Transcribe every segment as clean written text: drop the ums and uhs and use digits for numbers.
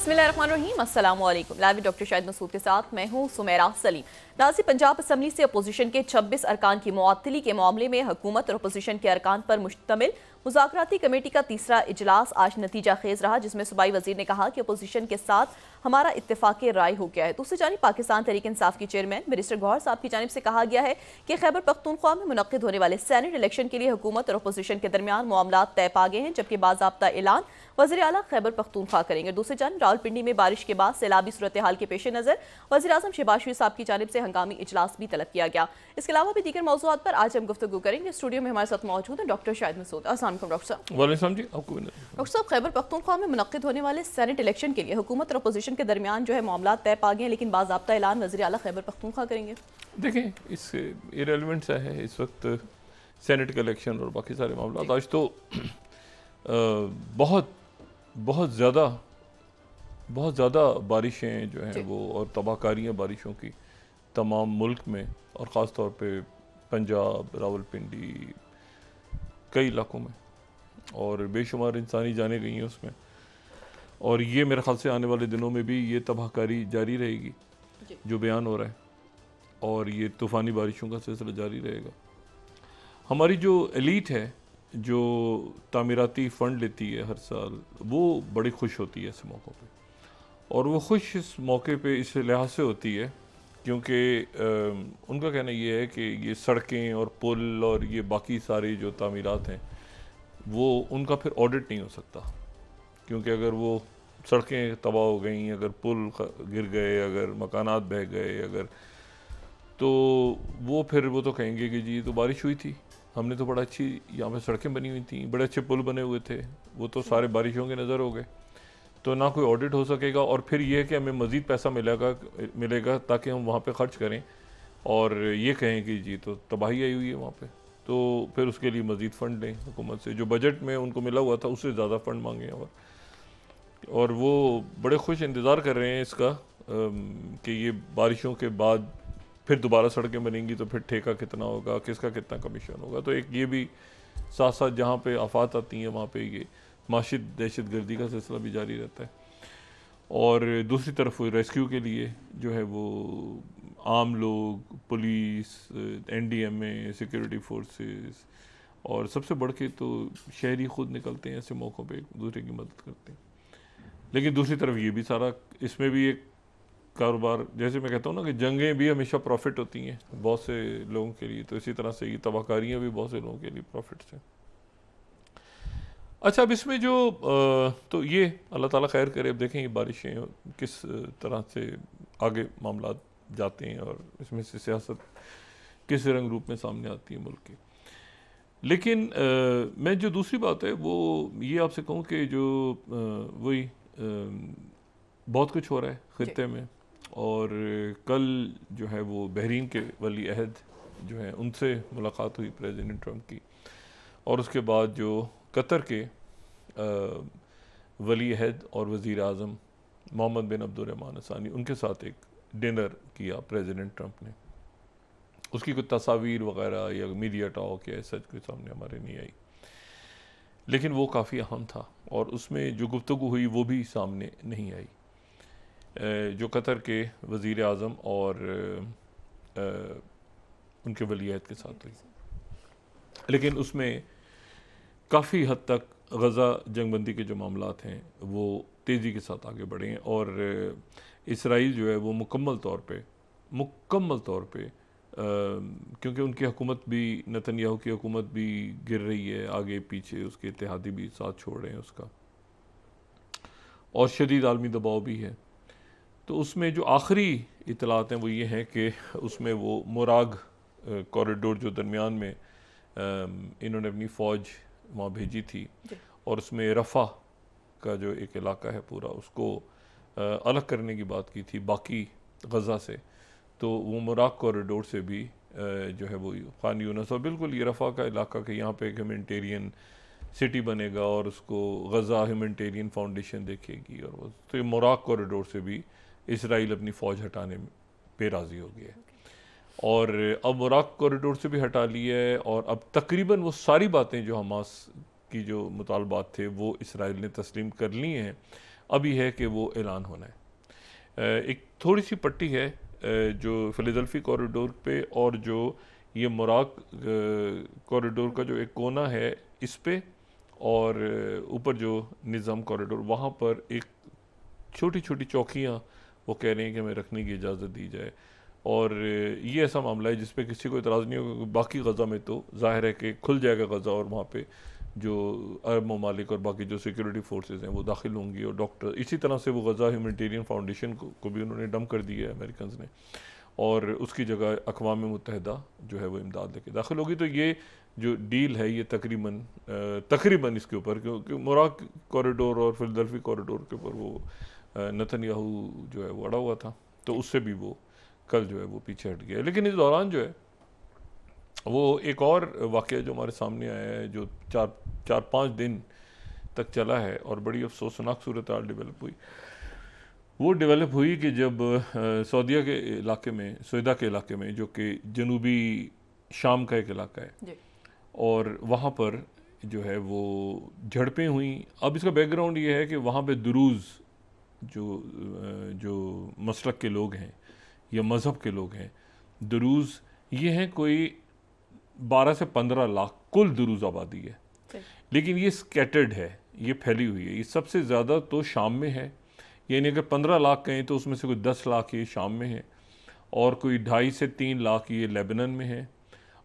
बिस्मिल्लाहिर्रहमानिर्रहीम, अस्सलामु अलैकुम। लाइव डॉक्टर शाहिद मसूद के साथ मैं हूँ सुमेरा सलीम। नाज़रीन, पंजाब असम्बली से अपोजिशन के 26 अरकान की मुअत्तली के मामले में हुकूमत और अपोजिशन के अरकान पर मुश्तमिल मुज़ाकराती कमेटी का तीसरा इजलास आज नतीजा खेज रहा, जिसमें सूबाई वजीर ने कहा कि अपोजिशन के साथ हमारा इत्तेफाक राय हो गया है। दूसरी जानिब पाकिस्तान तहरीक इंसाफ की चेयरमैन मिनिस्टर गौहर साहब की जानिब से कहा गया है कि खैबर पख्तूनख्वा में मुनक्किद होने वाले सेनेट इलेक्शन के लिए हुकूमत और अपोजिशन के दरमियान मामला तय पा गए हैं, जबकि बाज़ाब्ता ऐलान वज़ीर आला खैबर पख्तूनख्वा करेंगे। दूसरी जानिब रावलपिंडी में बारिश के बाद सैलाबी सूरत हाल के पेश नज़र वज़ीर आज़म शहबाज शरीफ साहब की जानिब से हंगामी इजलास भी तलब किया गया। इसके अलावा भी दीगर मौज़ूआत पर आज हम गुफ्तगू करेंगे। स्टूडियो में हमारे साथ मौजूद हैं डॉक्टर शाहिद मसूद। अस्सलाम वालेकुम डॉक्टर साहब। डॉक्टर साहब, खैबर पख्तूनख्वा में मुनक्किद होने वाले सेनेट इलेक्शन के लिए हुकूमत और अपोजिशन के दरमियान जो है मामला तय पा गए हैं, लेकिन बाज़ाब्ता ऐलान वज़ीर आला खैबर पख्तूनख्वा करेंगे। देखें, इस इरेलीवेंट सा है इस वक्त सेनेट का इलेक्शन और बाकी सारे मामला। आज तो बहुत ज़्यादा बारिशें जो हैं वो और तबाहकारियाँ बारिशों की तमाम मुल्क में और ख़ास तौर पे पंजाब, रावलपिंडी, कई इलाकों में, और बेशुमार इंसानी जानें गई हैं उसमें। और ये मेरे ख्याल से आने वाले दिनों में भी ये तबाहकारी जारी रहेगी जो बयान हो रहा है, और ये तूफ़ानी बारिशों का सिलसिला जारी रहेगा। हमारी जो एलीट है जो तामीराती फ़ंड लेती है हर साल, वो बड़ी खुश होती है ऐसे मौक़ों पे, और वो खुश इस मौके पे इस लिहाज से होती है क्योंकि उनका कहना ये है कि ये सड़कें और पुल और ये बाकी सारे जो तामीरात हैं वो उनका फिर ऑडिट नहीं हो सकता, क्योंकि अगर वो सड़कें तबाह हो गई, अगर पुल गिर गए, अगर मकानात बह गए, अगर तो वो तो कहेंगे कि जी तो बारिश हुई थी, हमने तो बड़ा अच्छी यहाँ पे सड़कें बनी हुई थी, बड़े अच्छे पुल बने हुए थे, वो तो सारे बारिशों के नज़र हो गए, तो ना कोई ऑडिट हो सकेगा। और फिर ये है कि हमें मज़ीद पैसा मिलेगा ताकि हम वहाँ पे ख़र्च करें और ये कहें कि जी तो तबाही आई हुई है वहाँ पे, तो फिर उसके लिए मज़ीद फ़ंड लें हुकूमत से, जो बजट में उनको मिला हुआ था उससे ज़्यादा फ़ंड मांगें। और वो बड़े खुश इंतज़ार कर रहे हैं इसका कि ये बारिशों के बाद फिर दोबारा सड़कें बनेंगी तो फिर ठेका कितना होगा, किसका कितना कमीशन होगा। तो एक ये भी साथ साथ जहाँ पे आफात आती हैं वहाँ पे ये माशी दहशत गर्दी का सिलसिला भी जारी रहता है, और दूसरी तरफ रेस्क्यू के लिए जो है वो आम लोग, पुलिस, NDMA, सिक्योरिटी फोर्सेस, और सबसे बढ़ के तो शहरी खुद निकलते हैं ऐसे मौक़ों पे, एक दूसरे की मदद करते हैं। लेकिन दूसरी तरफ ये भी सारा, इसमें भी एक कारोबार, जैसे मैं कहता हूँ ना कि जंगें भी हमेशा प्रॉफिट होती हैं बहुत से लोगों के लिए, तो इसी तरह से ये तबाहकारियाँ भी बहुत से लोगों के लिए प्रॉफिट्स हैं। अच्छा, अब इसमें जो तो ये अल्लाह ताला खैर करे, अब देखें ये बारिशें किस तरह से आगे मामला जाते हैं और इसमें से सियासत किस रंग रूप में सामने आती है मुल्क की। लेकिन मैं जो दूसरी बात है वो ये आपसे कहूँ कि जो वही बहुत कुछ हो रहा है ख़ित्ते में, और कल जो है वो बहरीन के वली अहद जो है उनसे मुलाकात हुई प्रेसिडेंट ट्रंप की, और उसके बाद जो कतर के वली अहद और वज़ीर आज़म मोहम्मद बिन अब्दुर्रहमान असानी, उनके साथ एक डिनर किया प्रेसिडेंट ट्रंप ने। उसकी कोई तस्वीर वगैरह या मीडिया टॉक या सच कोई सामने हमारे नहीं आई, लेकिन वो काफ़ी अहम था, और उसमें जो गुफ्तगू हुई वो भी सामने नहीं आई जो कतर के वज़ीर आज़म और उनके वली अहद के साथ हुई। लेकिन उसमें काफ़ी हद तक गज़ा जंगबंदी के जो मामलात हैं वो तेज़ी के साथ आगे बढ़े हैं, और इसराइल जो है वो मुकम्मल तौर पे क्योंकि उनकी हुकूमत भी, नेतन्याहू की हुकूमत भी गिर रही है, आगे पीछे उसके इत्तेहादी भी साथ छोड़ रहे हैं उसका, और शदीद आलमी दबाव भी है। तो उसमें जो आखिरी इतलात हैं वो ये हैं कि उसमें वो मोराग कॉरिडोर जो दरमियान में इन्होंने अपनी फ़ौज वहाँ भेजी थी, और उसमें रफ़ा का जो एक इलाका है पूरा उसको अलग करने की बात की थी बाकी गज़ा से, तो वो मोराग कॉरिडोर से भी जो है वो खान यूनस और बिल्कुल ये रफ़ा का इलाका के यहाँ पे एक ह्यूमैनिटेरियन सिटी बनेगा, और उसको गज़ा ह्यूमैनिटेरियन फाउंडेशन देखेगी, और वो तो ये मोराग कॉरिडोर से भी इसराइल अपनी फ़ौज हटाने पे राज़ी हो गया है, और अब मोराग कॉरिडोर से भी हटा लिया है, और अब तकरीबन वो सारी बातें जो हमास की जो मुतालबात थे वो इसराइल ने तस्लीम कर ली हैं। अब ये है कि वो ऐलान होना है। एक थोड़ी सी पट्टी है जो फिलाडेल्फी कॉरिडोर पे और जो ये मोराक कॉरिडोर का जो एक कोना है इस पे, और ऊपर जो निज़ाम कॉरिडोर वहाँ पर एक छोटी छोटी चौकियाँ वो कह रहे हैं कि हमें रखने की इजाज़त दी जाए। और ये ऐसा मामला है जिस पे किसी को इतराज़ नहीं होगा। बाकी गज़ा में तो जाहिर है कि खुल जाएगा गज़ा, और वहाँ पे जो अरब ममालिक और बाकी जो सिक्योरिटी फोर्सेस हैं वो दाखिल होंगी, और डॉक्टर इसी तरह से वो गज़ा ह्यूमैनिटेरियन फाउंडेशन को भी उन्होंने डंप कर दिया है अमेरिकन ने, और उसकी जगह अक़वाम मुत्तहिदा जो है वो इमदाद लेके दाखिल होगी। तो ये जो डील है ये तकरीबन इसके ऊपर, क्योंकि मोराक कॉरिडोर और फिलाडेल्फी कॉरिडोर के ऊपर वो नेतन्याहू जो है वो अड़ा हुआ था, तो उससे भी वो कल जो है वो पीछे हट गया। लेकिन इस दौरान जो है वो एक और वाक़या जो हमारे सामने आया है, जो चार पाँच दिन तक चला है और बड़ी अफसोसनाक सूरत हाल वो डेवलप हुई कि जब सऊदीया के इलाके में, सऊदा के इलाके में, जो कि जनूबी शाम का एक इलाका है, और वहाँ पर जो है वो झड़पें हुई। अब इसका बैकग्राउंड ये है कि वहाँ पे दुरूज़ जो मसलक के लोग हैं या मज़हब के लोग हैं, दुरूज़ ये हैं कोई 12 से 15 लाख कुल दुरूज़ आबादी है, लेकिन ये स्कैटर्ड है, ये फैली हुई है। ये सबसे ज़्यादा तो शाम में है, यानी अगर 15 लाख कहें तो उसमें से कोई 10 लाख ये शाम में है, और कोई 2.5 से 3 लाख ये लेबनान में है,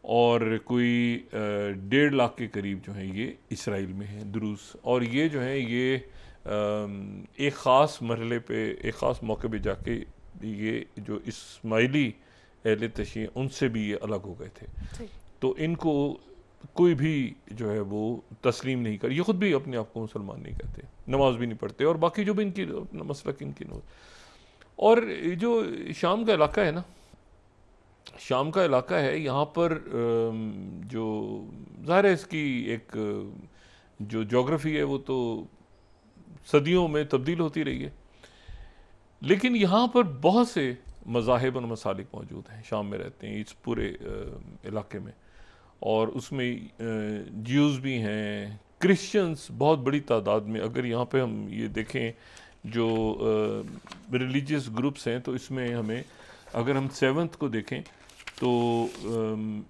और कोई 1.5 लाख के करीब जो हैं ये इसराइल में हैं दुरूज़। और ये जो है ये एक ख़ास मरहले पे, एक ख़ास मौके पे जाके ये जो इस्माइली अहले तशीह उनसे भी ये अलग हो गए थे, तो इनको कोई भी जो है वो तस्लीम नहीं कर, ये ख़ुद भी अपने आप को मुसलमान नहीं कहते, नमाज भी नहीं पढ़ते, और बाकी जो भी इनकी अपना मसलक इनकी नोज। और जो शाम का इलाका है ना, शाम का इलाका है, यहाँ पर जो ज़ाहिर है इसकी एक जो जोग्राफ़ी है वो तो सदियों में तब्दील होती रही है, लेकिन यहाँ पर बहुत से मज़ाहिब और मसालिक मौजूद हैं, शाम में रहते हैं इस पूरे इलाके में, और उसमें ज्यूज़ भी हैं, क्रिश्चियंस बहुत बड़ी तादाद में। अगर यहाँ पे हम ये देखें जो रिलीजियस ग्रुप्स हैं, तो इसमें हमें, अगर हम 7th को देखें तो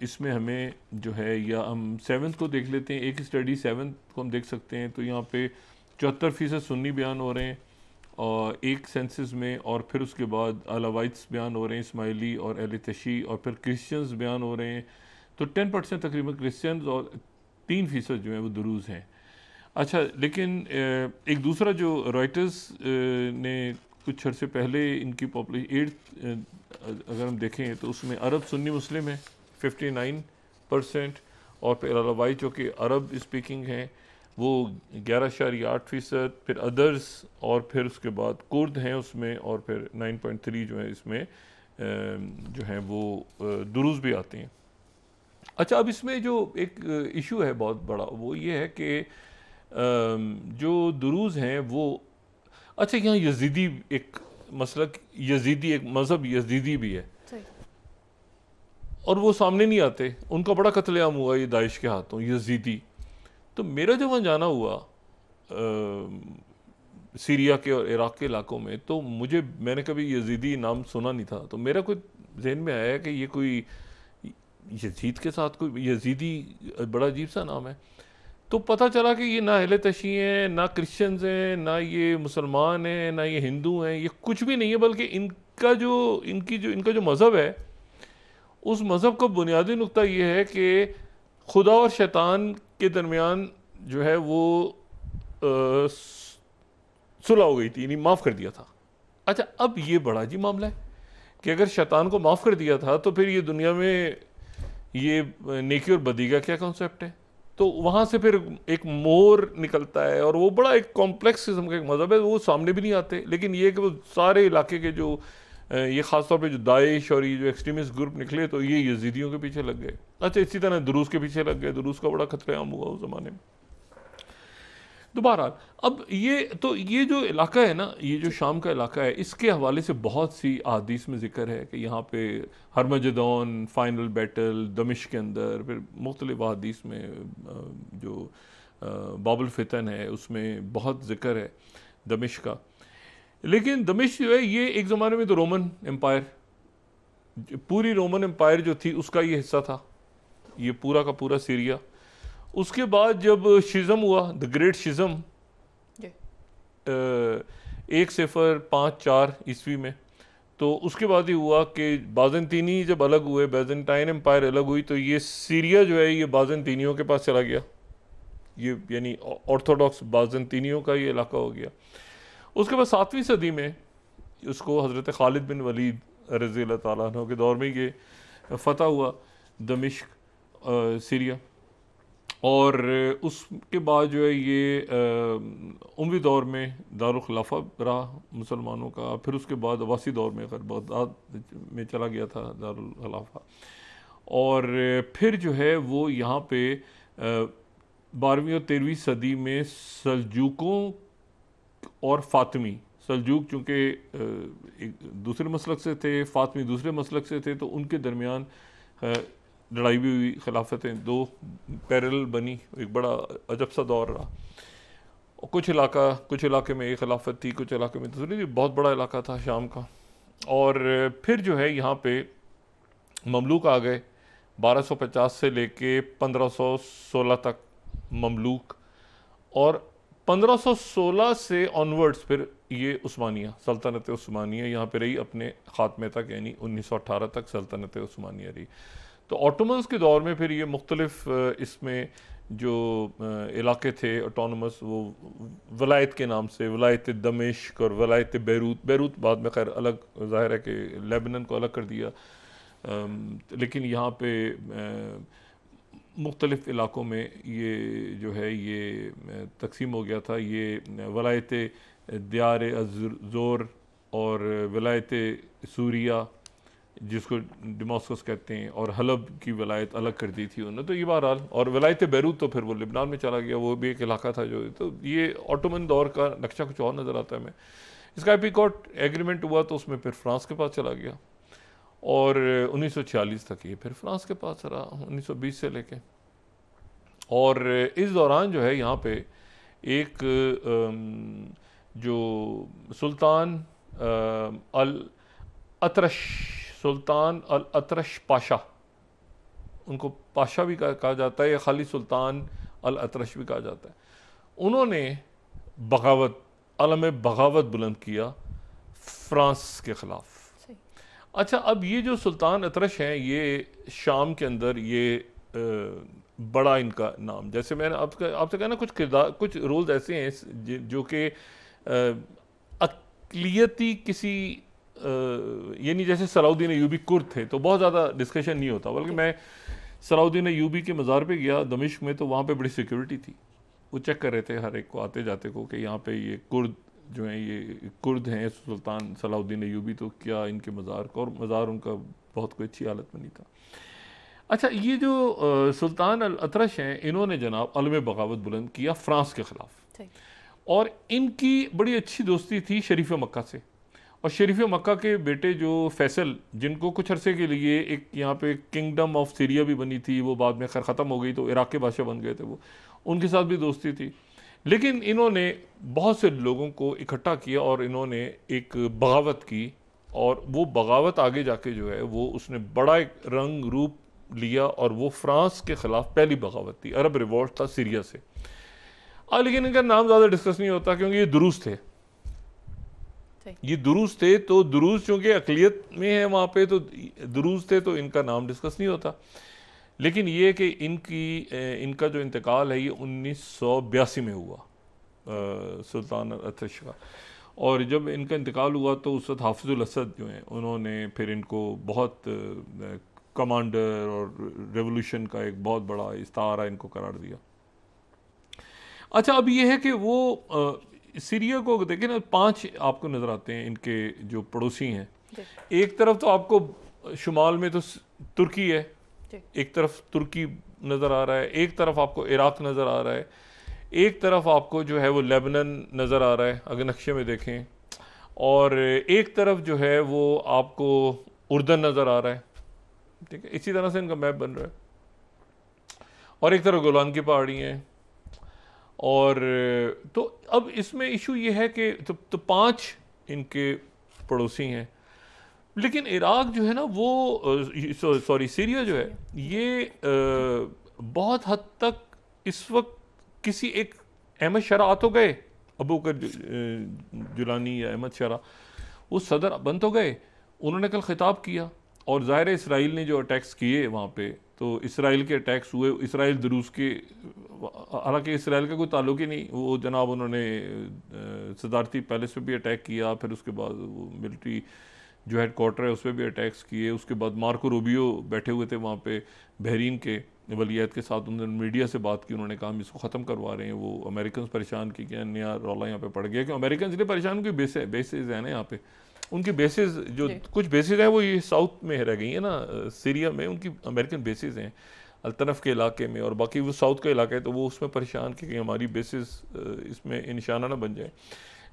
इसमें हमें जो है, या हम 7th को देख लेते हैं, एक स्टडी 7th को हम देख सकते हैं, तो यहाँ पे 74% सुन्नी बयान हो रहे हैं और एक सेंसस में, और फिर उसके बाद अलावाइट्स बयान हो रहे हैं, इस्माइली और अहले तशी, और फिर क्रिश्चियंस बयान हो रहे हैं। तो 10% तकरीबन क्रिश्चियंस और 3% जो है वो दुरूज़ हैं। अच्छा, लेकिन एक दूसरा जो रॉयटर्स ने कुछ अर्से पहले इनकी पॉपुलेशन अगर हम देखें तो उसमें अरब सुन्नी मुस्लिम है 59%, और फिर अलावाई जो कि अरब स्पीकिंग हैं वो 11.8%, फिर अदर्स, और फिर उसके बाद कुर्द हैं उसमें, और फिर 9.3 जो है इसमें जो हैं वो दुरूज़ भी आते हैं। अच्छा, अब इसमें जो एक इशू है बहुत बड़ा, वो ये है कि जो दुरूज़ हैं वो, अच्छा यहाँ यजीदी एक मसलक, यजीदी एक मज़हब यजीदी भी है, और वो सामने नहीं आते, उनका बड़ा कत्लेआम हुआ ये दाइश के हाथों, यजीदी। तो मेरा जब वहाँ जाना हुआ सीरिया के और इराक़ के इलाकों में, तो मैंने कभी यजीदी नाम सुना नहीं था, तो मेरा कोई जहन में आया कि ये कोई यजीद के साथ कोई यजीदी बड़ा अजीब सा नाम है। तो पता चला कि ये ना अहले तशी हैं, ना क्रिश्चियंस हैं, ना ये मुसलमान हैं, ना ये हिंदू हैं, ये कुछ भी नहीं है, बल्कि इनका जो मज़हब है, उस मज़हब का बुनियादी नुक्ता ये है कि खुदा और शैतान के दरमियान जो है वो सुलह हो गई थी, यानी माफ़ कर दिया था। अच्छा, अब ये बड़ा जी मामला है कि अगर शैतान को माफ़ कर दिया था तो फिर ये दुनिया में ये नेकी और बदी का क्या कॉन्सेप्ट है? तो वहाँ से फिर एक मोर निकलता है, और वो बड़ा एक कॉम्प्लेक्स किस्म का एक मज़हब है, वो सामने भी नहीं आते। लेकिन ये कि वो सारे इलाके के जो ये ख़ास तौर पे जो दाइश और ये जो एक्सट्रीमिस्ट ग्रुप निकले, तो ये यजीदियों के पीछे लग गए। अच्छा, इसी तरह दुरूज़ के पीछे लग गए, दुरूज़ का बड़ा खतरेआम हुआ उस ज़माने में। दोबारा अब ये जो इलाका है ना, ये जो शाम का इलाका है, इसके हवाले से बहुत सी अहादीस में ज़िक्र है कि यहाँ पे हरमजदौन, फाइनल बैटल दमिश्क के अंदर, फिर मुख्तलिफ अहादीस में जो बाबुल फितन है उसमें बहुत ज़िक्र है। दमिश्क का। लेकिन दमिश्क जो है ये एक ज़माने में तो रोमन एम्पायर, पूरी रोमन एम्पायर जो थी उसका ये हिस्सा था, ये पूरा का पूरा सीरिया। उसके बाद जब शिज़म हुआ, द ग्रेट शिज़म 105-4 ईस्वी में, तो उसके बाद ही हुआ कि बाज़ंतीनी जब अलग हुए, बैजेंटाइन एम्पायर अलग हुई, तो ये सीरिया जो है ये बाज़ंतीनियों के पास चला गया, ये यानी ऑर्थोडॉक्स बाज़ंतीनियों का ये इलाका हो गया। उसके बाद 7वीं सदी में उसको हज़रत खालिद बिन वलीद रज़ी अल्लाह ताला अन्हु के दौर में ये फ़तह हुआ दमिश्क, सीरिया। और उसके बाद जो है ये उमवी दौर में दारुल खिलाफा रहा मुसलमानों का। फिर उसके बाद अब्बासी दौर में बगदाद में चला गया था दारुल खिलाफा। और फिर जो है वो यहाँ पे 12वीं और 13वीं सदी में सल्जूकों और फ़ातिमी, सल्जूक चूँकि एक दूसरे मसलक से थे, फ़ातिमी दूसरे मसलक से थे, तो उनके दरमियान लड़ाई भी हुई, खिलाफतें दो पैरेलल बनी, एक बड़ा अजब सा दौर रहा। और कुछ इलाके में एक खिलाफत थी, कुछ इलाके में दूसरी थी, बहुत बड़ा इलाका था शाम का। और फिर जो है यहाँ पे ममलूक आ गए 1250 से लेके 1516 तक ममलूक, और 1516 से ऑनवर्ड्स फिर ये उस्मानिया, सल्तनत उस्मानिया यहाँ पे रही अपने ख़ात्मे तक, यानी 1918 तक सल्तनत उस्मानिया रही। तो ऑटोमन्स के दौर में फिर ये मुख्तलिफ इसमें जो इलाके थे ऑटोनमस, वो वलायत के नाम से, वलायत दमिश्क और वलायत बैरूत बाद में खैर अलग, ज़ाहिर है कि लेबनान को अलग कर दिया, लेकिन यहाँ पे मुख्तलिफ इलाकों में ये जो है ये तकसीम हो गया था। ये वलायत दियार अज़ोर और वलायत सूरिया जिसको दमास्कस कहते हैं, और हलब की वलायत अलग कर दी थी उन्होंने। तो ये बहरहाल, और वलायत बैरूत तो फिर वो लेबनान में चला गया, वो भी एक इलाका था जो। तो ये ऑटोमन दौर का नक्शा कुछ और नज़र आता है हमें। इसका एपिकॉट एग्रीमेंट हुआ तो उसमें फिर फ्रांस के पास चला गया, और 1946 तक ये फिर फ्रांस के पास रहा, 1920 से लेके। और इस दौरान जो है यहाँ पे एक जो सुल्तान अल अतरश पाशा, उनको पाशा भी कहा जाता है या खाली सुल्तान अल अतरश भी कहा जाता है, उन्होंने बगावत, आलम बगावत बुलंद किया फ्रांस के ख़िलाफ़। अच्छा, अब ये जो सुल्तान अतरश हैं, ये शाम के अंदर ये बड़ा इनका नाम, जैसे मैंने आपसे कहा ना, कुछ किरदार, कुछ रोल्स ऐसे हैं जो कि अक़लियती किसी यानी जैसे सलाउद्दीन अय्यूबी कुर्द थे तो बहुत ज़्यादा डिस्कशन नहीं होता, बल्कि मैं सलाउद्दीन अय्यूबी के मज़ार पे गया दमिश्क में, तो वहाँ पे बड़ी सिक्योरिटी थी, वो चेक कर रहे थे हर एक को आते जाते को कि यहाँ पे ये कुर्द जो हैं, ये कुर्द हैं सुल्तान सलाउद्दीन अय्यूबी, तो क्या इनके मज़ार का, और मज़ार उनका बहुत कोई अच्छी हालत में नहीं था। अच्छा, ये जो सुल्तान अल अतरश हैं, इन्होंने जनाब आलम बगावत बुलंद किया फ्रांस के ख़िलाफ़, और इनकी बड़ी अच्छी दोस्ती थी शरीफ मक्का से। और शरीफ मक्का के बेटे जो फैसल, जिनको कुछ अरसे के लिए एक यहाँ पे किंगडम ऑफ सीरिया भी बनी थी, वो बाद में खैर ख़त्म हो गई तो इराक़ के बादशाह बन गए थे वो, उनके साथ भी दोस्ती थी। लेकिन इन्होंने बहुत से लोगों को इकट्ठा किया और इन्होंने एक बगावत की, और वो बगावत आगे जाके जो है वो उसने बड़ा एक रंग रूप लिया, और वो फ्रांस के ख़िलाफ़ पहली बगावत थी, अरब रिवॉल्ट था सीरिया से। लेकिन इनका नाम ज़्यादा डिस्कस नहीं होता क्योंकि ये दुरूस थे, ये दुरूस थे, तो दुरूस चूँकि अक़लियत में है वहाँ पे, तो दुरूस थे, तो इनका नाम डिस्कस नहीं होता। लेकिन ये कि इनका जो इंतकाल है ये 1982 में हुआ सुल्तान अतरश का। और जब इनका इंतकाल हुआ तो उस वक्त हाफिज़ुल असद जो हैं, उन्होंने फिर इनको बहुत कमांडर और रेवोल्यूशन का एक बहुत बड़ा इस्तारा इनको करार दिया। अच्छा, अब ये है कि वो सीरिया को देखें ना, 5 आपको नज़र आते हैं इनके जो पड़ोसी हैं। एक तरफ तो आपको शुमाल में तो तुर्की है, एक तरफ तुर्की नज़र आ रहा है, एक तरफ आपको इराक़ नज़र आ रहा है, एक तरफ आपको जो है वो लेबनान नज़र आ रहा है अगर नक्शे में देखें, और एक तरफ जो है वो आपको उर्दन नज़र आ रहा है, ठीक है, इसी तरह से इनका मैप बन रहा है। और एक तरफ गोलान की पहाड़ी हैं, और तो अब इसमें इशू ये है कि तो 5 इनके पड़ोसी हैं, लेकिन इराक जो है ना वो सॉरी सीरिया जो है ये बहुत हद तक इस वक्त किसी एक अहमद शरा आ तो गए, अबू बकर जुलानी या अहमद शरा, वो सदर बन तो गए, उन्होंने कल खिताब किया और ज़ाहिर है इसराइल ने जो अटैक्स किए वहाँ पे, तो इसराइल के अटैक्स हुए, इसराइल दुरूस के, हालांकि इसराइल का कोई ताल्लुक ही नहीं, वो जनाब उन्होंने सदारती पैलेस पे भी अटैक किया, फिर उसके बाद वो मिलिट्री जो हेडक्वार्टर है उस पर भी अटैक्स किए, उसके बाद मार्को रूबियो बैठे हुए थे वहाँ पे बहरीन के वलीयत के साथ, उन्होंने मीडिया से बात की, उन्होंने कहा हम इसको ख़त्म करवा रहे हैं, वो अमेरिकन परेशान की क्या नया रौला यहाँ पे पड़ गया, कि अमेरिकन इसलिए परेशान की बेसिस है ना यहाँ पे, उनकी बेसिस जो कुछ बेसिस हैं वो ये साउथ में रह गई है ना, सीरिया में उनकी अमेरिकन बेसिस हैं अल्तनफ के इलाके में, और बाकी वो साउथ का इलाका है, तो वो उसमें परेशान कि हमारी बेसिस इसमें निशाना ना बन जाए।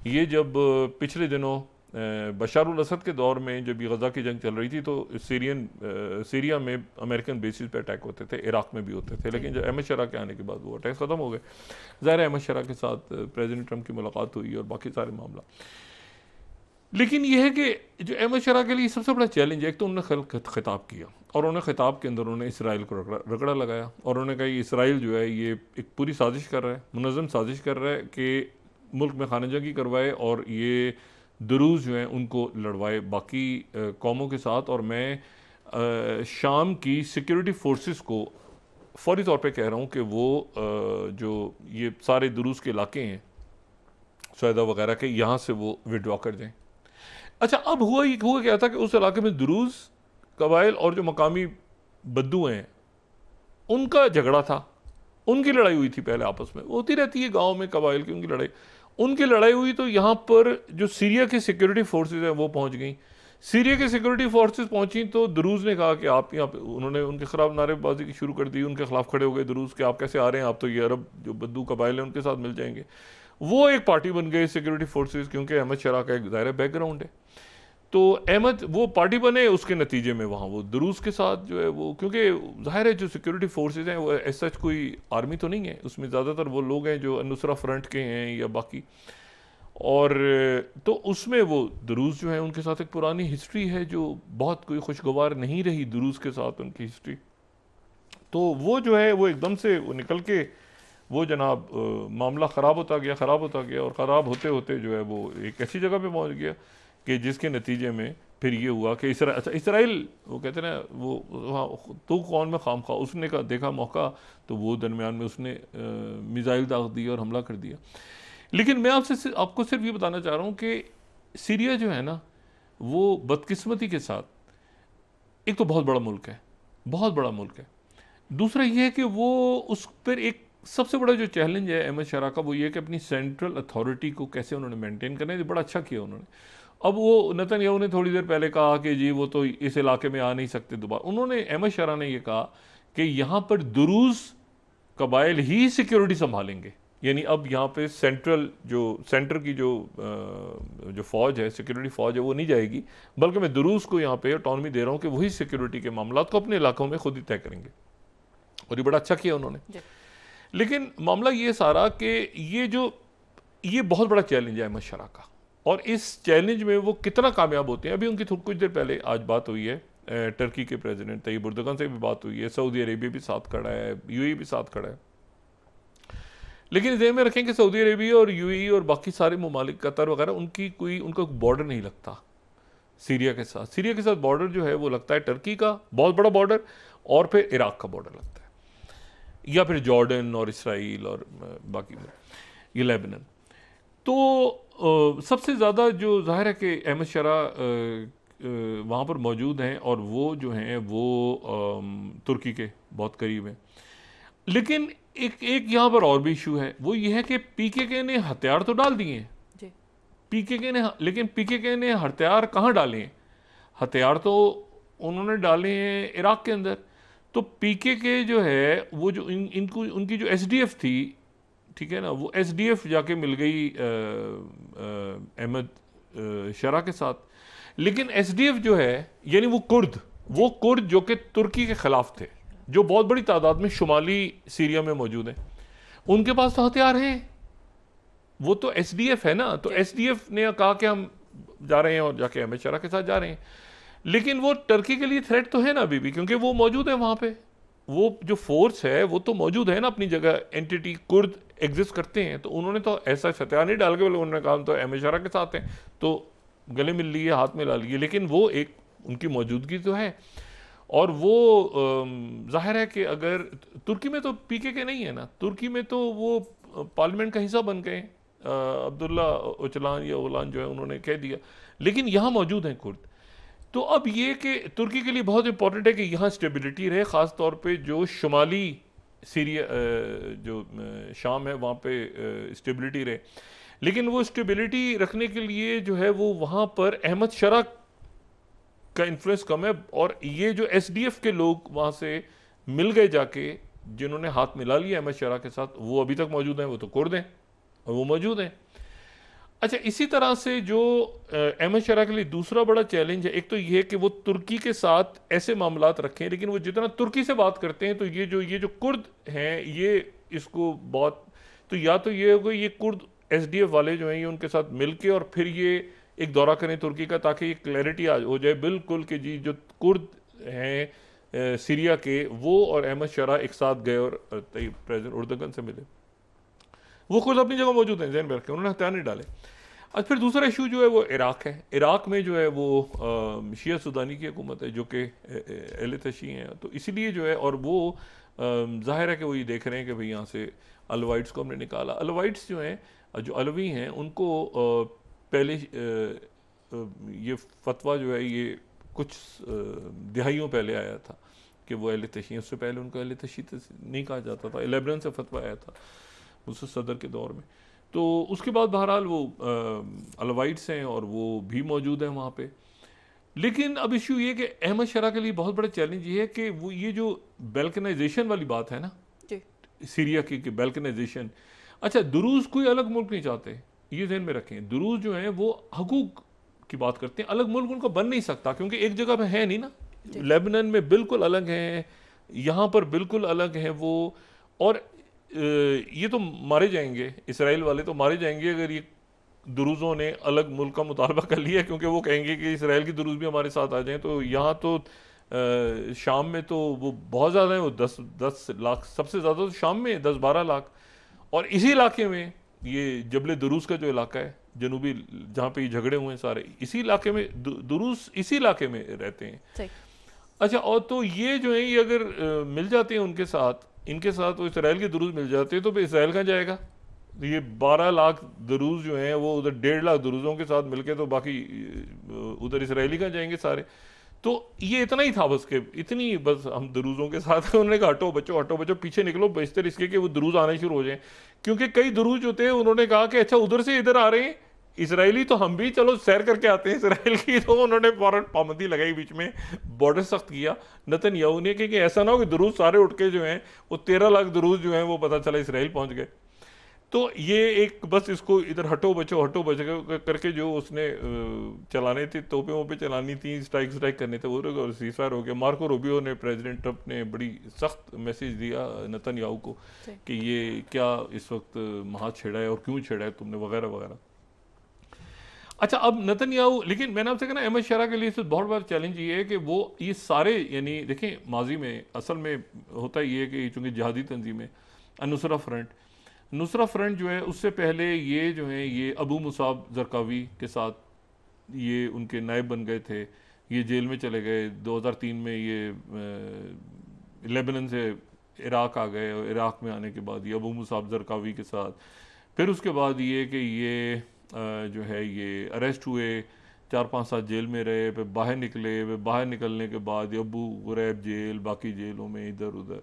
ये जब पिछले दिनों बशार अल असद के दौर में जब गज़ा की जंग चल रही थी तो सीरिया में अमेरिकन बेसिस पे अटैक होते थे, इराक में भी होते थे, लेकिन जब अहमद शरा के आने के बाद वो अटैक ख़त्म हो गए। ज़ाहिर है अहमद शरा के साथ प्रेसिडेंट ट्रंप की मुलाकात हुई और बाकी सारे मामला, लेकिन यह है कि जो अहमद शरा के लिए सबसे बड़ा चैलेंज है, एक तो उन्होंने खिताब किया और उन्होंने खिताब के अंदर उन्होंने इसराइल को रगड़ा लगाया और उन्होंने कहा इसराइल जो है ये एक पूरी साजिश कर रहा है, मुनज़्ज़म साजिश कर रहा है कि मुल्क में खाना जंगी करवाए और ये दुरूज़ जो हैं उनको लड़वाए बाकी कौमों के साथ। और मैं शाम की सिक्योरिटी फोर्सेस को फौरी तौर पे कह रहा हूँ कि वो जो ये सारे दुरूज़ के इलाके हैं सैदा वगैरह के, यहाँ से वो विड्रॉ कर दें। अच्छा, अब हुआ क्या था कि उस इलाके में दुरूज़ कबाइल और जो मकामी बद्दू हैं उनका झगड़ा था, उनकी लड़ाई हुई थी पहले आपस में, होती रहती है गाँव में कबाइल की उनकी लड़ाई हुई, तो यहाँ पर जो सीरिया के सिक्योरिटी फोर्सेस हैं वो पहुँच गई। सीरिया के सिक्योरिटी फोर्सेस पहुँची तो दुरूज़ ने कहा कि आप यहाँ पे, उन्होंने उनके खिलाफ नारेबाजी की शुरू कर दी, उनके खिलाफ खड़े हो गए दुरूज़ के, आप कैसे आ रहे हैं, आप तो ये अरब जो बद्दू कबाइल हैं उनके साथ मिल जाएंगे। वो एक पार्टी बन गए सिक्योरिटी फोर्सेस, क्योंकि अहमद शरा का एक ज़ाहिर बैकग्राउंड है, तो अहमद वो पार्टी बने, उसके नतीजे में वहाँ वो दुरूज़ के साथ जो है वो, क्योंकि ज़ाहिर है जो सिक्योरिटी फोर्सेस हैं वो ऐसा कोई आर्मी तो नहीं है, उसमें ज़्यादातर वो लोग हैं जो नुसरा फ्रंट के हैं या बाकी, और तो उसमें वो दुरूज़ जो है उनके साथ एक पुरानी हिस्ट्री है जो बहुत कोई खुशगवार नहीं रही दुरूज़ के साथ उनकी हिस्ट्री। तो वो जो है वो एकदम से वो निकल के वो जनाब मामला ख़राब होता गया और ख़राब होते होते जो है वो एक ऐसी जगह पे पहुंच गया कि जिसके नतीजे में फिर ये हुआ कि इसराइल वो कहते हैं ना वो तो कौन में खाम खा, उसने का देखा मौका तो वो दरमियान में उसने मिसाइल दाग दिया और हमला कर दिया। लेकिन मैं आपको सिर्फ ये बताना चाह रहा हूँ कि सीरिया जो है ना वो बदकिस्मती के साथ एक तो बहुत बड़ा मुल्क है, बहुत बड़ा मुल्क है, दूसरा ये है कि वो उस पर एक सबसे बड़ा जो चैलेंज है अहमद शरा का वो ये कि अपनी सेंट्रल अथॉरिटी को कैसे उन्होंने मेंटेन करना है, बड़ा अच्छा किया उन्होंने। अब वो नेतन्याहू ने थोड़ी देर पहले कहा कि जी वो तो इस इलाके में आ नहीं सकते दोबारा, उन्होंने अहमद शरा ने ये कहा कि यहाँ पर दुरूज़ कबाइल ही सिक्योरिटी संभालेंगे, यानी अब यहाँ पे सेंटर की जो फ़ौज है, सिक्योरिटी फ़ौज है, वो नहीं जाएगी, बल्कि मैं दुरूज़ को यहाँ पे ऑटोनॉमी दे रहा हूँ कि वही सिक्योरिटी के मामलात को अपने इलाकों में खुद ही तय करेंगे, और ये बड़ा अच्छा किया उन्होंने। लेकिन मामला ये सारा कि ये बहुत बड़ा चैलेंज है अहमद शरा का, और इस चैलेंज में वो कितना कामयाब होते हैं। अभी उनकी कुछ देर पहले आज बात हुई है, टर्की के प्रेसिडेंट तैयब एर्दोगन से भी बात हुई है, सऊदी अरेबिया भी साथ खड़ा है, यूएई भी साथ खड़ा है। लेकिन ध्यान में रखें कि सऊदी अरेबिया और यूएई और बाकी सारे ममालिक कतर वगैरह उनका बॉर्डर नहीं लगता सीरिया के साथ। सीरिया के साथ बॉर्डर जो है वो लगता है टर्की का बहुत बड़ा बॉर्डर, और फिर इराक का बॉर्डर लगता है, या फिर जॉर्डन और इसराइल और बाकी ये लेबनान। तो सबसे ज़्यादा जो जाहिर है कि अहमद शरा वहाँ पर मौजूद हैं और वो जो हैं वो तुर्की के बहुत करीब हैं। लेकिन एक यहाँ पर और भी इशू है, वो ये है कि पीकेके ने हथियार तो डाल दिए हैं लेकिन पीकेके ने हथियार कहाँ डाले हैं? हथियार तो उन्होंने डाले हैं इराक के अंदर। तो पीकेके जो है वो जो उनकी जो एसडीएफ थी, ठीक है ना, वो एसडीएफ जाके मिल गई अहमद शरा के साथ। लेकिन एसडीएफ जो है यानी वो कुर्द जो कि तुर्की के खिलाफ थे, जो बहुत बड़ी तादाद में शुमाली सीरिया में मौजूद हैं, उनके पास तो हथियार हैं, वो तो एसडीएफ है ना, तो एसडीएफ ने कहा कि हम जा रहे हैं और जाके अहमद शरा के साथ जा रहे हैं, लेकिन वो टर्की के लिए थ्रेट तो है ना अभी भी, क्योंकि वो मौजूद है वहां पे, वो जो फोर्स है वो तो मौजूद है ना अपनी जगह, एंटिटी कुर्द एग्जिस्ट करते हैं, तो उन्होंने तो ऐसा हथियार नहीं डाल के, बोले उन्होंने कहा हम तो अहमद शरा के साथ हैं, तो गले मिल लिए, हाथ मिला लिए, लेकिन वो एक उनकी मौजूदगी तो है। और वो जाहिर है कि अगर तुर्की में तो पीके के नहीं है ना, तुर्की में तो वो पार्लियामेंट का हिस्सा बन गए, अब्दुल्ला ओचलान या ओलान जो है उन्होंने कह दिया, लेकिन यहाँ मौजूद हैं कुर्द। तो अब ये कि तुर्की के लिए बहुत इंपॉर्टेंट है कि यहाँ स्टेबिलिटी रहे, ख़ास तौर पे जो शुमाली सीरिया जो शाम है वहाँ पे स्टेबिलिटी रहे, लेकिन वो स्टेबिलिटी रखने के लिए जो है वो वहाँ पर अहमद शरा का इन्फ्लुएंस कम है, और ये जो एसडीएफ के लोग वहाँ से मिल गए जाके, जिन्होंने हाथ मिला लिया अहमद शरा के साथ, वो अभी तक मौजूद हैं, वो तो कुर्द हैं और वो मौजूद हैं। अच्छा, इसी तरह से जो अहमद शरा के लिए दूसरा बड़ा चैलेंज है, एक तो ये कि वो तुर्की के साथ ऐसे मामलात रखें, लेकिन वो जितना तुर्की से बात करते हैं तो ये जो कुर्द हैं ये इसको बहुत, तो ये होगा ये कुर्द एसडीएफ वाले जो हैं ये उनके साथ मिलके और फिर ये एक दौरा करें तुर्की का, ताकि ये क्लैरिटी हो जाए बिल्कुल कि जी जो कुर्द हैं सीरिया के, वो और अहमद शरा एक साथ गए और प्रेसिडेंट उर्दगन से मिले, वो खुद अपनी जगह मौजूद हैं, जहन में रखें, उन्होंने हथियार नहीं डाले। और फिर दूसरा इशू जो है वो इराक है। इराक में जो है वो शिया सुदानी की हुकूमत है जो कि अहले तशी हैं, तो इसीलिए जो है, और वो जाहिर है कि वो ये देख रहे हैं कि भाई यहाँ से अलवाइट्स को हमने निकाला। अलवाइट्स जो हैं, जो अलवी हैं, उनको पहले ये फतवा जो है ये कुछ दिहाइयों पहले आया था कि वो अहले तशी हैं, उससे पहले उनको अहले तशी नहीं कहा जाता था, लेबनान से फतवा आया था उस सदर के दौर में। तो उसके बाद बहरहाल वो अलवाइट्स हैं और वो भी मौजूद हैं वहाँ पे। लेकिन अब इशू ये कि अहमद शरा के लिए बहुत बड़ा चैलेंज ये है कि वो ये जो बैल्कनाइजेशन वाली बात है ना सीरिया की, कि बैल्कनाइजेशन, अच्छा दुरूज कोई अलग मुल्क नहीं चाहते, ये ध्यान में रखें। दुरूज जो हैं वो हकूक की बात करते हैं, अलग मुल्क उनका बन नहीं सकता क्योंकि एक जगह पे है नहीं ना, लेबनान में बिल्कुल अलग हैं, यहाँ पर बिल्कुल अलग हैं वो, और ये तो मारे जाएंगे, इसराइल वाले तो मारे जाएंगे अगर ये दुरूज़ों ने अलग मुल्क का मुतालबा कर लिया, क्योंकि वो कहेंगे कि इसराइल की दुरूज़ भी हमारे साथ आ जाएं। तो यहाँ तो शाम में तो वो बहुत ज़्यादा है, वो 10 लाख, सबसे ज़्यादा तो शाम में 10-12 लाख, और इसी इलाके में ये जबल दुरूज़ का जो इलाका है जनूबी, जहाँ पे ये झगड़े हुए हैं सारे, इसी इलाके में दुरूज़ इसी इलाके में रहते हैं। अच्छा, और तो ये जो है ये अगर मिल जाते हैं उनके साथ, इनके साथ वो इसराइल के दुरूज मिल जाते हैं, तो फिर इसराइल कहाँ जाएगा? ये 12 लाख दुरूज जो हैं वो उधर 1.5 लाख दुरूजों के साथ मिलके, तो बाकी उधर इसराइली कहाँ जाएंगे सारे? तो ये इतना ही था बस, के इतनी बस हम दुरूजों के साथ उन्होंने कहा हटो बच्चों पीछे निकलो, बेशतर इसके कि वो दुरूज आने शुरू हो जाएं, क्योंकि कई दुरूज होते हैं, उन्होंने कहा कि अच्छा उधर से इधर आ रहे हैं इसराइली, तो हम भी चलो सैर करके आते हैं इसराइल की, तो उन्होंने फौरन पाबंदी लगाई, बीच में बॉर्डर सख्त किया नेतन्याहू ने, कि ऐसा ना हो कि दुरूज सारे उठ के जो हैं वो 13 लाख दुरूज जो हैं वो पता चला इसराइल पहुंच गए। तो ये एक बस इसको इधर हटो बचो करके जो उसने चलाने थे, तोपे वोपे चलानी थी, स्ट्राइक करने थे, वो सीजफायर हो गया। मार्को रूबियो ने, प्रेसिडेंट ट्रंप ने बड़ी सख्त मैसेज दिया नेतन्याहू को कि ये क्या इस वक्त हाथ छेड़ा है और क्यों छेड़ा है तुमने, वगैरह वगैरह। अच्छा, अब नेतन्याहू, लेकिन मैंने आपसे कहा ना अहमद शरा के लिए इससे बहुत बड़ा चैलेंज ये है कि वो ये सारे, यानी देखें माजी में असल में होता ये है कि चूँकि जिहादी तंजीम है, नुसरा फ्रंट जो है उससे पहले ये जो है ये अबू मुसाब जरकावी के साथ ये उनके नायब बन गए थे, ये जेल में चले गए। 2003 में ये लेबनान से इराक आ गए, और इराक में आने के बाद ये अबू मुसाब जरकावी के साथ, फिर उसके बाद ये कि ये जो है ये अरेस्ट हुए, 4-5 साल जेल में रहे, फिर बाहर निकले, फिर बाहर निकलने के बाद अबू गुरैब जेल, बाकी जेलों में इधर उधर,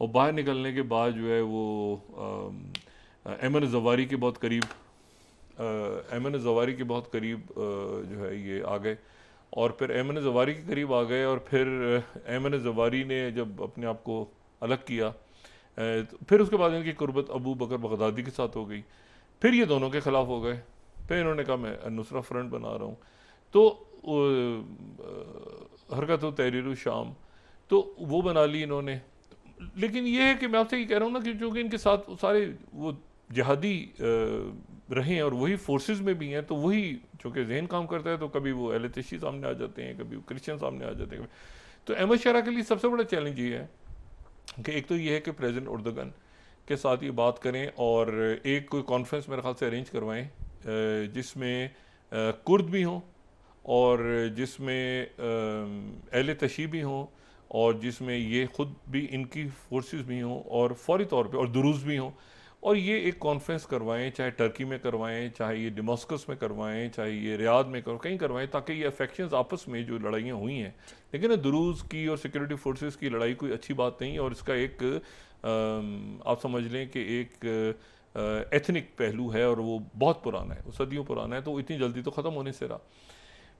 और बाहर निकलने के बाद जो है वो एमन ज़वारी के बहुत करीब जो है ये आ गए, और फिर एमन ज़वारी के करीब आ गए, और फिर एमन ज़वारी ने जब अपने आप को अलग किया, फिर उसके बाद इनकी कुर्बत अबू बकर बगदादी के साथ हो गई, फिर ये दोनों के ख़िलाफ़ हो गए, फिर इन्होंने कहा मैं नुसरा फ्रंट बना रहा हूँ, तो हरकत तहरीर शाम, तो वो बना ली इन्होंने। लेकिन ये है कि मैं आपसे ये कह रहा हूँ ना कि चूँकि इनके साथ सारे वो जिहादी रहे हैं और वही फोर्सेस में भी हैं, तो वही चूँकि जहन काम करता है तो कभी वो अहले तशय्युअ सामने आ जाते हैं, कभी वो क्रिश्चियन सामने आ जाते हैं। तो अहमद शारा के लिए सबसे बड़ा चैलेंज ये है कि एक तो ये है कि प्रेसिडेंट एर्दोगन के साथ ये बात करें और एक कोई कॉन्फ्रेंस मेरे ख्याल से अरेंज करवाएं जिसमें कुर्द भी हों और जिसमें अहले तशय्युअ भी हों और जिसमें ये ख़ुद भी इनकी फोर्सेस भी हों और फौरी तौर पे और दुरूज़ भी हों, और ये एक कॉन्फ्रेंस करवाएं, चाहे टर्की में करवाएं, चाहे ये दमास्कस में करवाएं, चाहे ये रियाद में कहीं करवाएं, ताकि ये अफेक्शंस आपस में जो लड़ाइयाँ हुई हैं, लेकिन दुरूज़ की और सिक्योरिटी फोर्सेस की लड़ाई कोई अच्छी बात नहीं, और इसका एक आप समझ लें कि एक एथनिक पहलू है और वो बहुत पुराना है, वो सदियों पुराना है, तो इतनी जल्दी तो ख़त्म होने से रहा।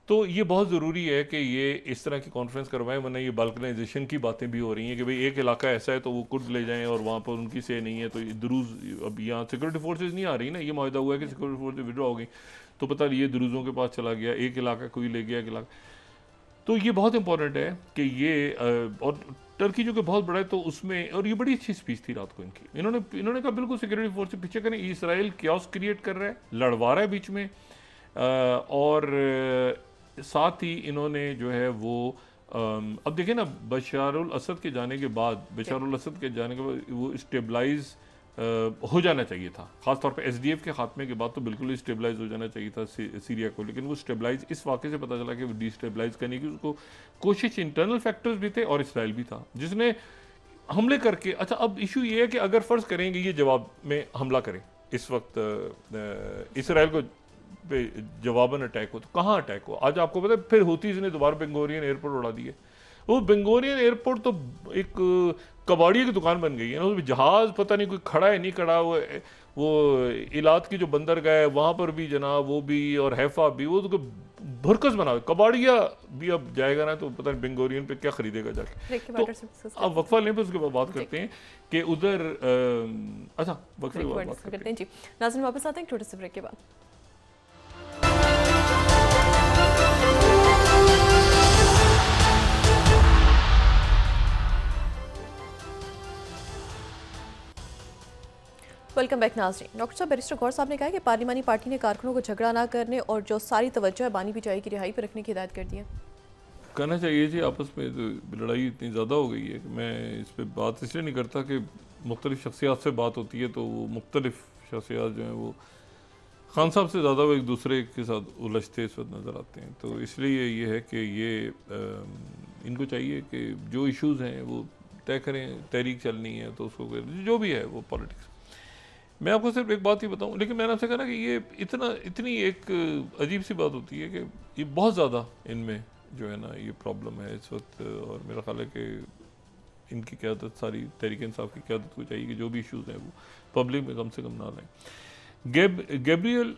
तो ये बहुत ज़रूरी है कि ये इस तरह की कॉन्फ्रेंस करवाएं, वरना ये बाल्कनाइजेशन की बातें भी हो रही हैं कि भाई एक इलाका ऐसा है तो वो कुर्द ले जाएं और वहाँ पर उनकी से नहीं है, तो दुरूज़ अब यहाँ सिक्योरिटी फोर्सेज नहीं आ रही ना, ये माहिदा हुआ है कि सिक्योरिटी फोर्सेज विड्रॉ हो गई, तो पता नहीं ये दुरूज़ों के पास चला गया, एक इलाका कोई ले गया, एक इलाका। तो ये बहुत इंपॉर्टेंट है कि ये और टर्की जो कि बहुत बड़ा है तो उसमें, और ये बड़ी अच्छी स्पीच थी रात को इनकी, इन्होंने कहा बिल्कुल सिक्योरिटी फोर्स से पीछे करें, इसराइल क्याओस क्रिएट कर रहा है, लड़वा रहा है बीच में, और साथ ही इन्होंने जो है वो अब देखें ना, बशारुल असद के जाने के बाद वो स्टेबलाइज हो जाना चाहिए था, ख़ासतौर पे एसडीएफ के खात्मे के बाद तो बिल्कुल ही स्टेबलाइज हो जाना चाहिए था सीरिया को, लेकिन वो स्टेबलाइज इस वाक़े से पता चला कि वो डिस्टेबलाइज करने की उसको कोशिश इंटरनल फैक्टर्स भी थे और इसराइल भी था जिसने हमले करके। अच्छा, अब इशू ये है कि अगर फ़र्ज़ करेंगे ये जवाब में हमला करें इस वक्त इसराइल को पे जवाबन अटैक हो, तो कहाँ अटैक हो? आज आपको पता है फिर हूथीज़ ने दोबारा बेंगोरियन एयरपोर्ट उड़ा दिए। वो बेंगोरियन एयरपोर्ट तो एक कबाड़िए की दुकान बन गई है ना, उसमें जहाज़ पता नहीं कोई खड़ा है नहीं खड़ा, वो इलात की जो बंदरगाह है वहाँ पर भी जनाब वो भी और हैफा भी, वो तो भरकस बना हुआ, कबाड़िया भी अब जाएगा ना तो पता नहीं बेंगोरियन पे क्या खरीदेगा जाके। तो अब वक्फा लें, पे उसके बाद बात करते हैं कि उधर अच्छा वक्फे के बाद बात करते हैं जी। नाज़रीन वापस आते हैं छोटे से ब्रेक के बाद। वेलकम बैक नाज़रीन। डॉक्टर साहब, बैरिस्टर गौर साहब ने कहा कि पार्लिमानी पार्टी ने कारकुनों को झगड़ा ना करने और जो सारी तवज्जो है बानी बिचाई की रिहाई पर रखने की हिदायत कर दी है। करना चाहिए जी, आपस में तो लड़ाई इतनी ज़्यादा हो गई है कि मैं इस पर बात इसलिए नहीं करता कि मुख्तलिफ शख्सियात से बात होती है तो वो मुख्तलिफ शख्सियात जो हैं वो खान साहब से ज़्यादा वो एक दूसरे के साथ उलझते इस वक्त नज़र आते हैं, तो इसलिए ये है कि ये इनको चाहिए कि जो इश्यूज़ हैं वो तय करें, तहरीक चलनी है तो उसको जो भी है वो पॉलिटिक्स। मैं आपको सिर्फ एक बात ही बताऊं, लेकिन मैंने आपसे कहा ना कि ये इतनी एक अजीब सी बात होती है कि ये बहुत ज़्यादा इनमें जो है ना ये प्रॉब्लम है इस वक्त, और मेरा ख्याल है कि इनकी क़यादत, सारी तहरीक इंसाफ की क़यादत को चाहिए कि जो भी इश्यूज़ हैं वो पब्लिक में कम से कम ना लाएँ। गैब्रियल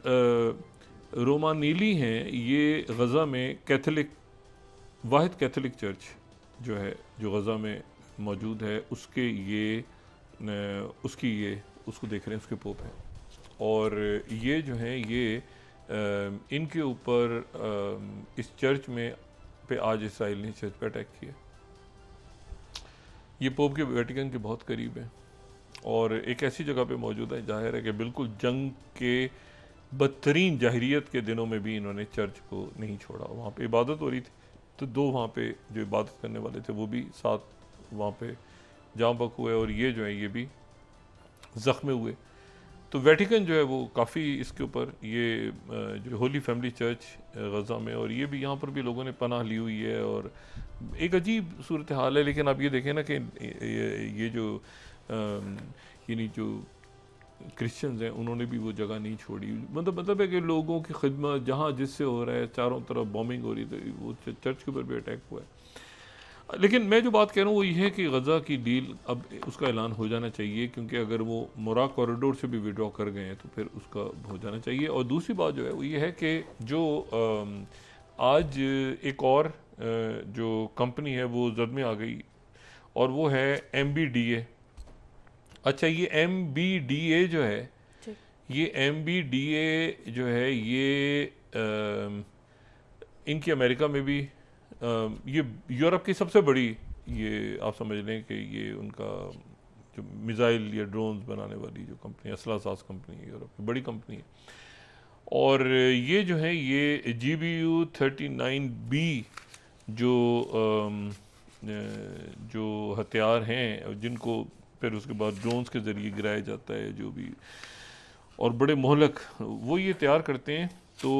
रोमानीली हैं, ये गज़ा में कैथोलिक वाहिद कैथोलिक चर्च जो है जो गज़ा में मौजूद है उसके उसको देख रहे हैं, उसके पोप हैं, और ये जो हैं ये इनके ऊपर इस चर्च में पे आज इसराइल ने चर्च पे अटैक किया। ये पोप के वेटिकन के बहुत करीब है और एक ऐसी जगह पे मौजूद है, जाहिर है कि बिल्कुल जंग के बदतरीन जाहिरियत के दिनों में भी इन्होंने चर्च को नहीं छोड़ा। वहाँ पे इबादत हो रही थी तो दो वहाँ पे जो इबादत करने वाले थे वो भी साथ वहाँ पे जाँ बक हुए और ये जो है ये भी ज़ख्मी हुए। तो वेटिकन जो है वो काफ़ी इसके ऊपर ये जो होली फैमिली चर्च गज़ा में, और ये भी यहाँ पर भी लोगों ने पनाह ली हुई है और एक अजीब सूरत हाल है। लेकिन आप ये देखें ना कि ये जो यानी जो क्रिश्चियंस हैं उन्होंने भी वो जगह नहीं छोड़ी, मतलब है कि लोगों की खिदमत जहाँ जिससे हो रहा है, चारों तरफ बॉम्बिंग हो रही है, तो वो चर्च के ऊपर भी अटैक हुआ है। लेकिन मैं जो बात कह रहा हूँ वो ये है कि गज़ा की डील अब उसका ऐलान हो जाना चाहिए, क्योंकि अगर वो मोरा कॉरिडोर से भी विड्रॉ कर गए हैं तो फिर उसका हो जाना चाहिए। और दूसरी बात जो है वो ये है कि जो आज एक और जो कंपनी है वो जद में आ गई और वो है MBDA। अच्छा, ये MBDA जो है, ये MBDA जो है ये इनकी अमेरिका में भी ये यूरोप की सबसे बड़ी ये आप समझ लें कि ये उनका जो मिज़ाइल या ड्रोन्स बनाने वाली जो कंपनी, असला साज कंपनी है, यूरोप की बड़ी कंपनी है। और ये जो है ये GBU-39B जो जो हथियार हैं जिनको फिर उसके बाद ड्रोन्स के ज़रिए गिराया जाता है जो भी, और बड़े मोहलक वो ये तैयार करते हैं। तो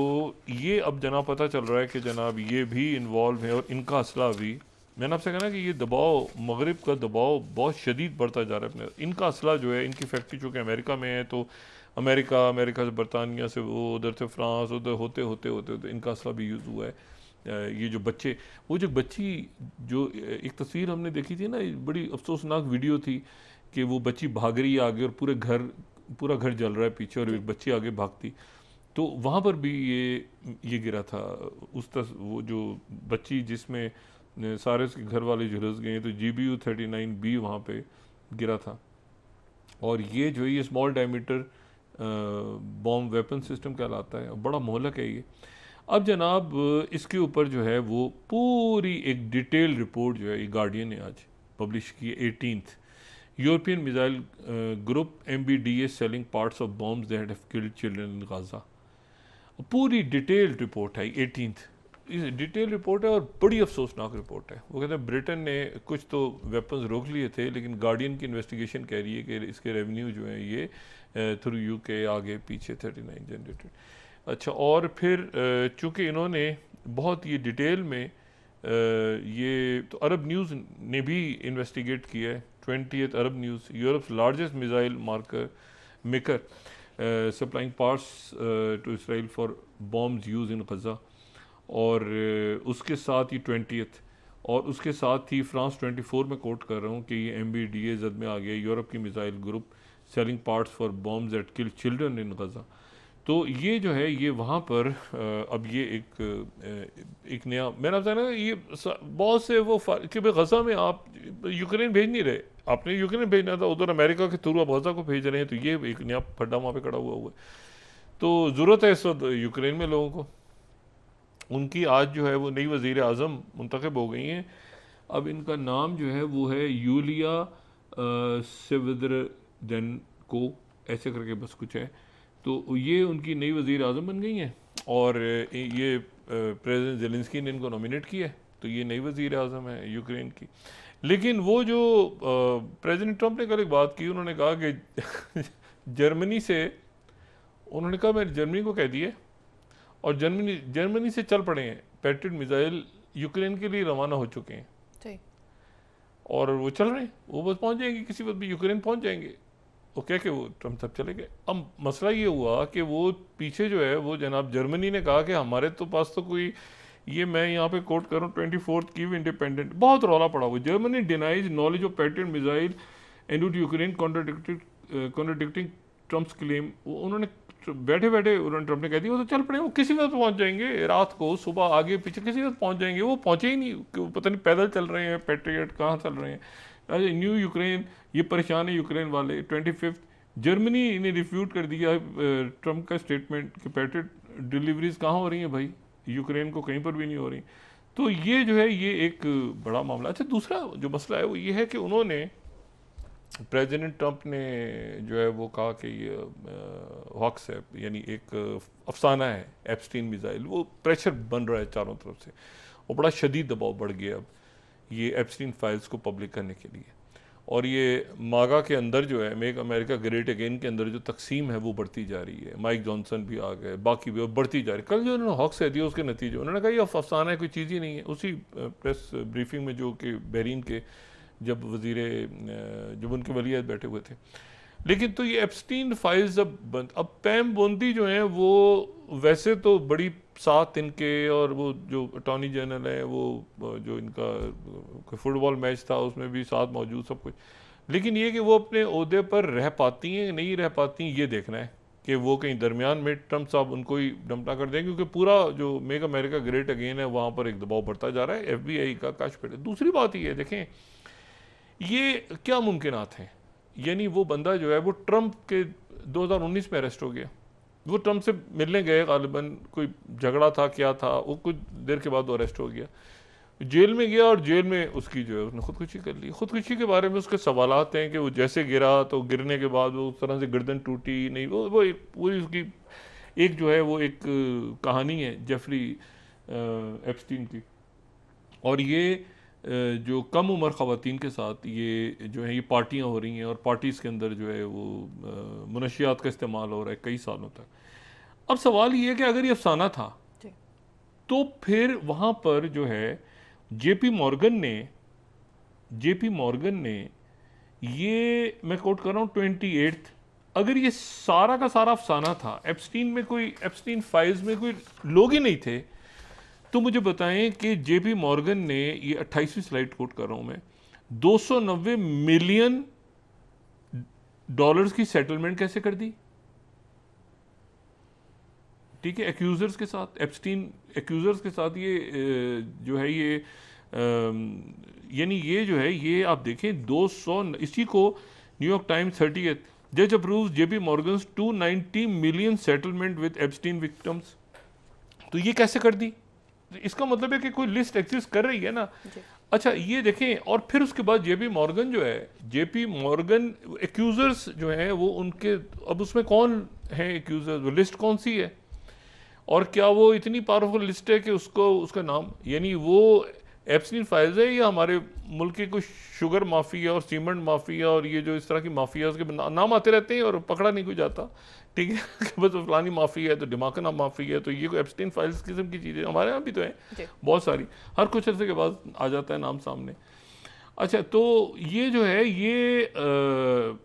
ये अब जनाब पता चल रहा है कि जनाब ये भी इन्वॉल्व है और इनका असला भी, मैंने आपसे कहा ना कि ये दबाव, मगरिब का दबाव बहुत शदीद बढ़ता जा रहा है अपने। इनका असला जो है, इनकी फैक्ट्री चूँकि अमेरिका में है, तो अमेरिका से बरतानिया से वो उधर से फ्रांस, उधर होते होते होते होते इनका असला भी यूज़ हुआ है। ये जो बच्चे, वो जो बच्ची, जो एक तस्वीर हमने देखी थी ना, बड़ी अफसोसनाक वीडियो थी कि वो बच्ची भाग रही है आगे और पूरा घर जल रहा है पीछे और एक बच्ची आगे भागती, तो वहाँ पर भी ये गिरा था। वो जो बच्ची जिसमें सारे उसके घर वाले झुलस गए, तो GBU-39B वहाँ पे गिरा था। और ये जो है ये small diameter bomb weapon system कहलाता है, बड़ा मोहलक है ये। अब जनाब इसके ऊपर जो है वो पूरी एक डिटेल रिपोर्ट जो है ये गार्डियन ने आज पब्लिश की है 18th। European missile group MBDA selling parts of bombs that have killed children in Gaza. पूरी डिटेल रिपोर्ट है 18th, डिटेल रिपोर्ट है और बड़ी अफसोसनाक रिपोर्ट है। वो कहते हैं ब्रिटेन ने कुछ तो वेपन्स रोक लिए थे, लेकिन गार्डियन की इन्वेस्टिगेशन कह रही है कि इसके रेवेन्यू जो है ये थ्रू UK आगे पीछे 39 जनरेटेड। अच्छा, और फिर चूँकि इन्होंने बहुत ये डिटेल में ये तो अरब न्यूज़ ने भी इन्वेस्टिगेट किया है। 20th Arab news, Europe's largest missile maker supplying parts to Israel for bombs use in Gaza. और उसके साथ ही 20th, और उसके साथ ही फ्रांस 24 में कोट कर रहा हूँ कि ये MBDA जद में आ गया, यूरोप की missile group selling parts for bombs that kill children in Gaza. तो ये जो है ये वहाँ पर अब ये एक नया, मैंने आपसे ना ये बहुत से वो कि भाई गजा में आप यूक्रेन भेज नहीं रहे, आपने यूक्रेन भेजना था, उधर अमेरिका के थ्रू आप गजा को भेज रहे हैं, तो ये एक नया फड्डा वहाँ पे खड़ा हुआ है। तो ज़रूरत है इस वक्त यूक्रेन में लोगों को। उनकी आज जो है वो नई वज़ीर आज़म मुंतखब हो गई हैं। अब इनका नाम जो है वो है यूलिया सेवेरदेनको, ऐसे करके बस कुछ है। तो ये उनकी नई वज़ीर आज़म बन गई हैं और ये प्रेसिडेंट ज़ेलेंस्की ने इनको नॉमिनेट किया है, तो ये नई वज़ीर आज़म है यूक्रेन की। लेकिन वो जो प्रेसिडेंट ट्रंप ने कल एक बात की, उन्होंने कहा कि जर्मनी से, उन्होंने कहा मैंने जर्मनी को कह दिया और जर्मनी से चल पड़े हैं, पैट्रियट मिसाइल यूक्रेन के लिए रवाना हो चुके हैं और वो चल रहे हैं, वो बस पहुंच जाएंगे, किसी वक्त भी यूक्रेन पहुंच जाएंगे। वो कह के वो ट्रम्प सब चले गए। अब मसला ये हुआ कि वो पीछे जो है वो जनाब जर्मनी ने कहा कि हमारे तो पास तो कोई, ये मैं यहाँ पे कोट कर रहा हूँ 24th कीव इंडिपेंडेंट, बहुत रौला पड़ा हुआ। Germany denies knowledge of patriot missile and Ukraine contradicting Trump's claim. उन्होंने बैठे उन्होंने ट्रम्प ने कह दिया वो तो चल पड़े, वो किसी वक्त पहुंच जाएंगे, रात को सुबह आगे पीछे किसी वक्त पहुंच जाएंगे। वो पहुंचे ही नहीं, पता नहीं पैदल चल रहे हैं, पैट्रियट कहाँ चल रहे हैं। न्यू यूक्रेन, ये परेशान है यूक्रेन वाले। 25th जर्मनी ने रिफ्यूट कर दिया ट्रम्प का स्टेटमेंट कि पैट्रियट डिलीवरीज कहाँ हो रही हैं भाई, यूक्रेन को कहीं पर भी नहीं हो रही। तो ये जो है ये एक बड़ा मामला। अच्छा, दूसरा जो मसला है वो ये है कि उन्होंने, प्रेसिडेंट ट्रंप ने जो है वो कहा कि ये हॉक्स है, यानी एक अफसाना है एप्स्टीन मिसाइल, वो प्रेशर बन रहा है चारों तरफ से, वो बड़ा शदीद दबाव बढ़ गया अब ये एप्स्टीन फाइल्स को पब्लिक करने के लिए। और ये मागा के अंदर जो है, मेक अमेरिका ग्रेट अगेन के अंदर जो तकसीम है वो बढ़ती जा रही है। माइक जॉनसन भी आ गए, बाकी भी बढ़ती जा रही है। कल जो उन्होंने हॉक्स दिया उसके नतीजे उन्होंने कहा ये अफसाना है, कोई चीज़ ही नहीं है। उसी प्रेस ब्रीफिंग में जो कि बहरीन के जब उनके वलीअहद बैठे हुए थे। लेकिन तो ये एप्स्टीन फाइल्स अब पैम बोंदी जो हैं वो वैसे तो बड़ी साथ इनके, और वो जो अटॉर्नी जनरल है वो जो इनका फुटबॉल मैच था उसमें भी साथ मौजूद सब कुछ, लेकिन ये कि वो अपने ओहदे पर रह पाती हैं नहीं रह पाती ये देखना है कि वो कहीं दरमियान में ट्रम्प साहब उनको ही डंपना कर दें, क्योंकि पूरा जो मेक अमेरिका ग्रेट अगेन है वहाँ पर एक दबाव बढ़ता जा रहा है FBI का काश पे। दूसरी बात ये देखें, ये क्या मुमकिनात हैं, यानी वो बंदा जो है वो ट्रंप के 2019 में अरेस्ट हो गया, वो ट्रंप से मिलने गए, गालिबन कोई झगड़ा था क्या था, वो कुछ देर के बाद वो अरेस्ट हो गया। जेल में गया और जेल में उसकी जो है उसने खुदकुशी कर ली। खुदकुशी के बारे में उसके सवालात हैं कि वो जैसे गिरा तो गिरने के बाद वो उस तरह से गर्दन टूटी नहीं, वो एक पूरी उसकी एक जो है वो एक कहानी है जेफरी एप्स्टीन की। और ये जो कम उम्र ख़वातीन के साथ ये जो है ये पार्टियाँ हो रही हैं और पार्टीज़ के अंदर जो है वो मुनशियात का इस्तेमाल हो रहा है कई सालों तक। अब सवाल ये है कि अगर ये अफसाना था तो फिर वहाँ पर जो है जेपी मॉर्गन ने ये मैं कोट कर रहा हूँ 28, अगर ये सारा का सारा अफसाना था, एप्स्टीन फाइल्स में कोई लोग ही नहीं थे, तो मुझे बताएं कि जेपी मॉर्गन ने ये 28वीं स्लाइड कोट कर रहा हूँ मैं, 290 मिलियन डॉलर्स की सेटलमेंट कैसे कर दी? ठीक है, एक्यूजर्स के साथ, एप्स्टीन एक्यूजर्स के साथ ये जो है ये यानी ये जो है ये आप देखें 200, इसी को न्यूयॉर्क टाइम्स 30th जज approves JP Morgan's 290 million settlement with Epstein victims. तो ये कैसे कर दी? इसका मतलब है कि कोई लिस्ट एग्जिस्ट कर रही है ना। अच्छा ये देखें, और फिर उसके बाद जेपी मॉर्गन जो है, जेपी मॉर्गन एक्यूजर्स जो हैं वो उनके, अब उसमें कौन है एक्यूजर्स, वो लिस्ट कौन सी है और क्या वो इतनी पावरफुल लिस्ट है कि उसका नाम, यानी वो एप्स्टीन फाइल्स है या हमारे मुल्क की कुछ शुगर माफिया और सीमेंट माफिया और ये जो इस तरह की माफिया उसके नाम आते रहते हैं और पकड़ा नहीं कोई जाता, ठीक है बस फलानी माफी है तो दिमाकना माफी है, तो ये कोई एप्स्टीन फाइल्स किस्म की चीज़ें हमारे यहाँ भी तो हैं बहुत सारी, हर कुछ अर्से के बाद आ जाता है नाम सामने। अच्छा तो ये जो है ये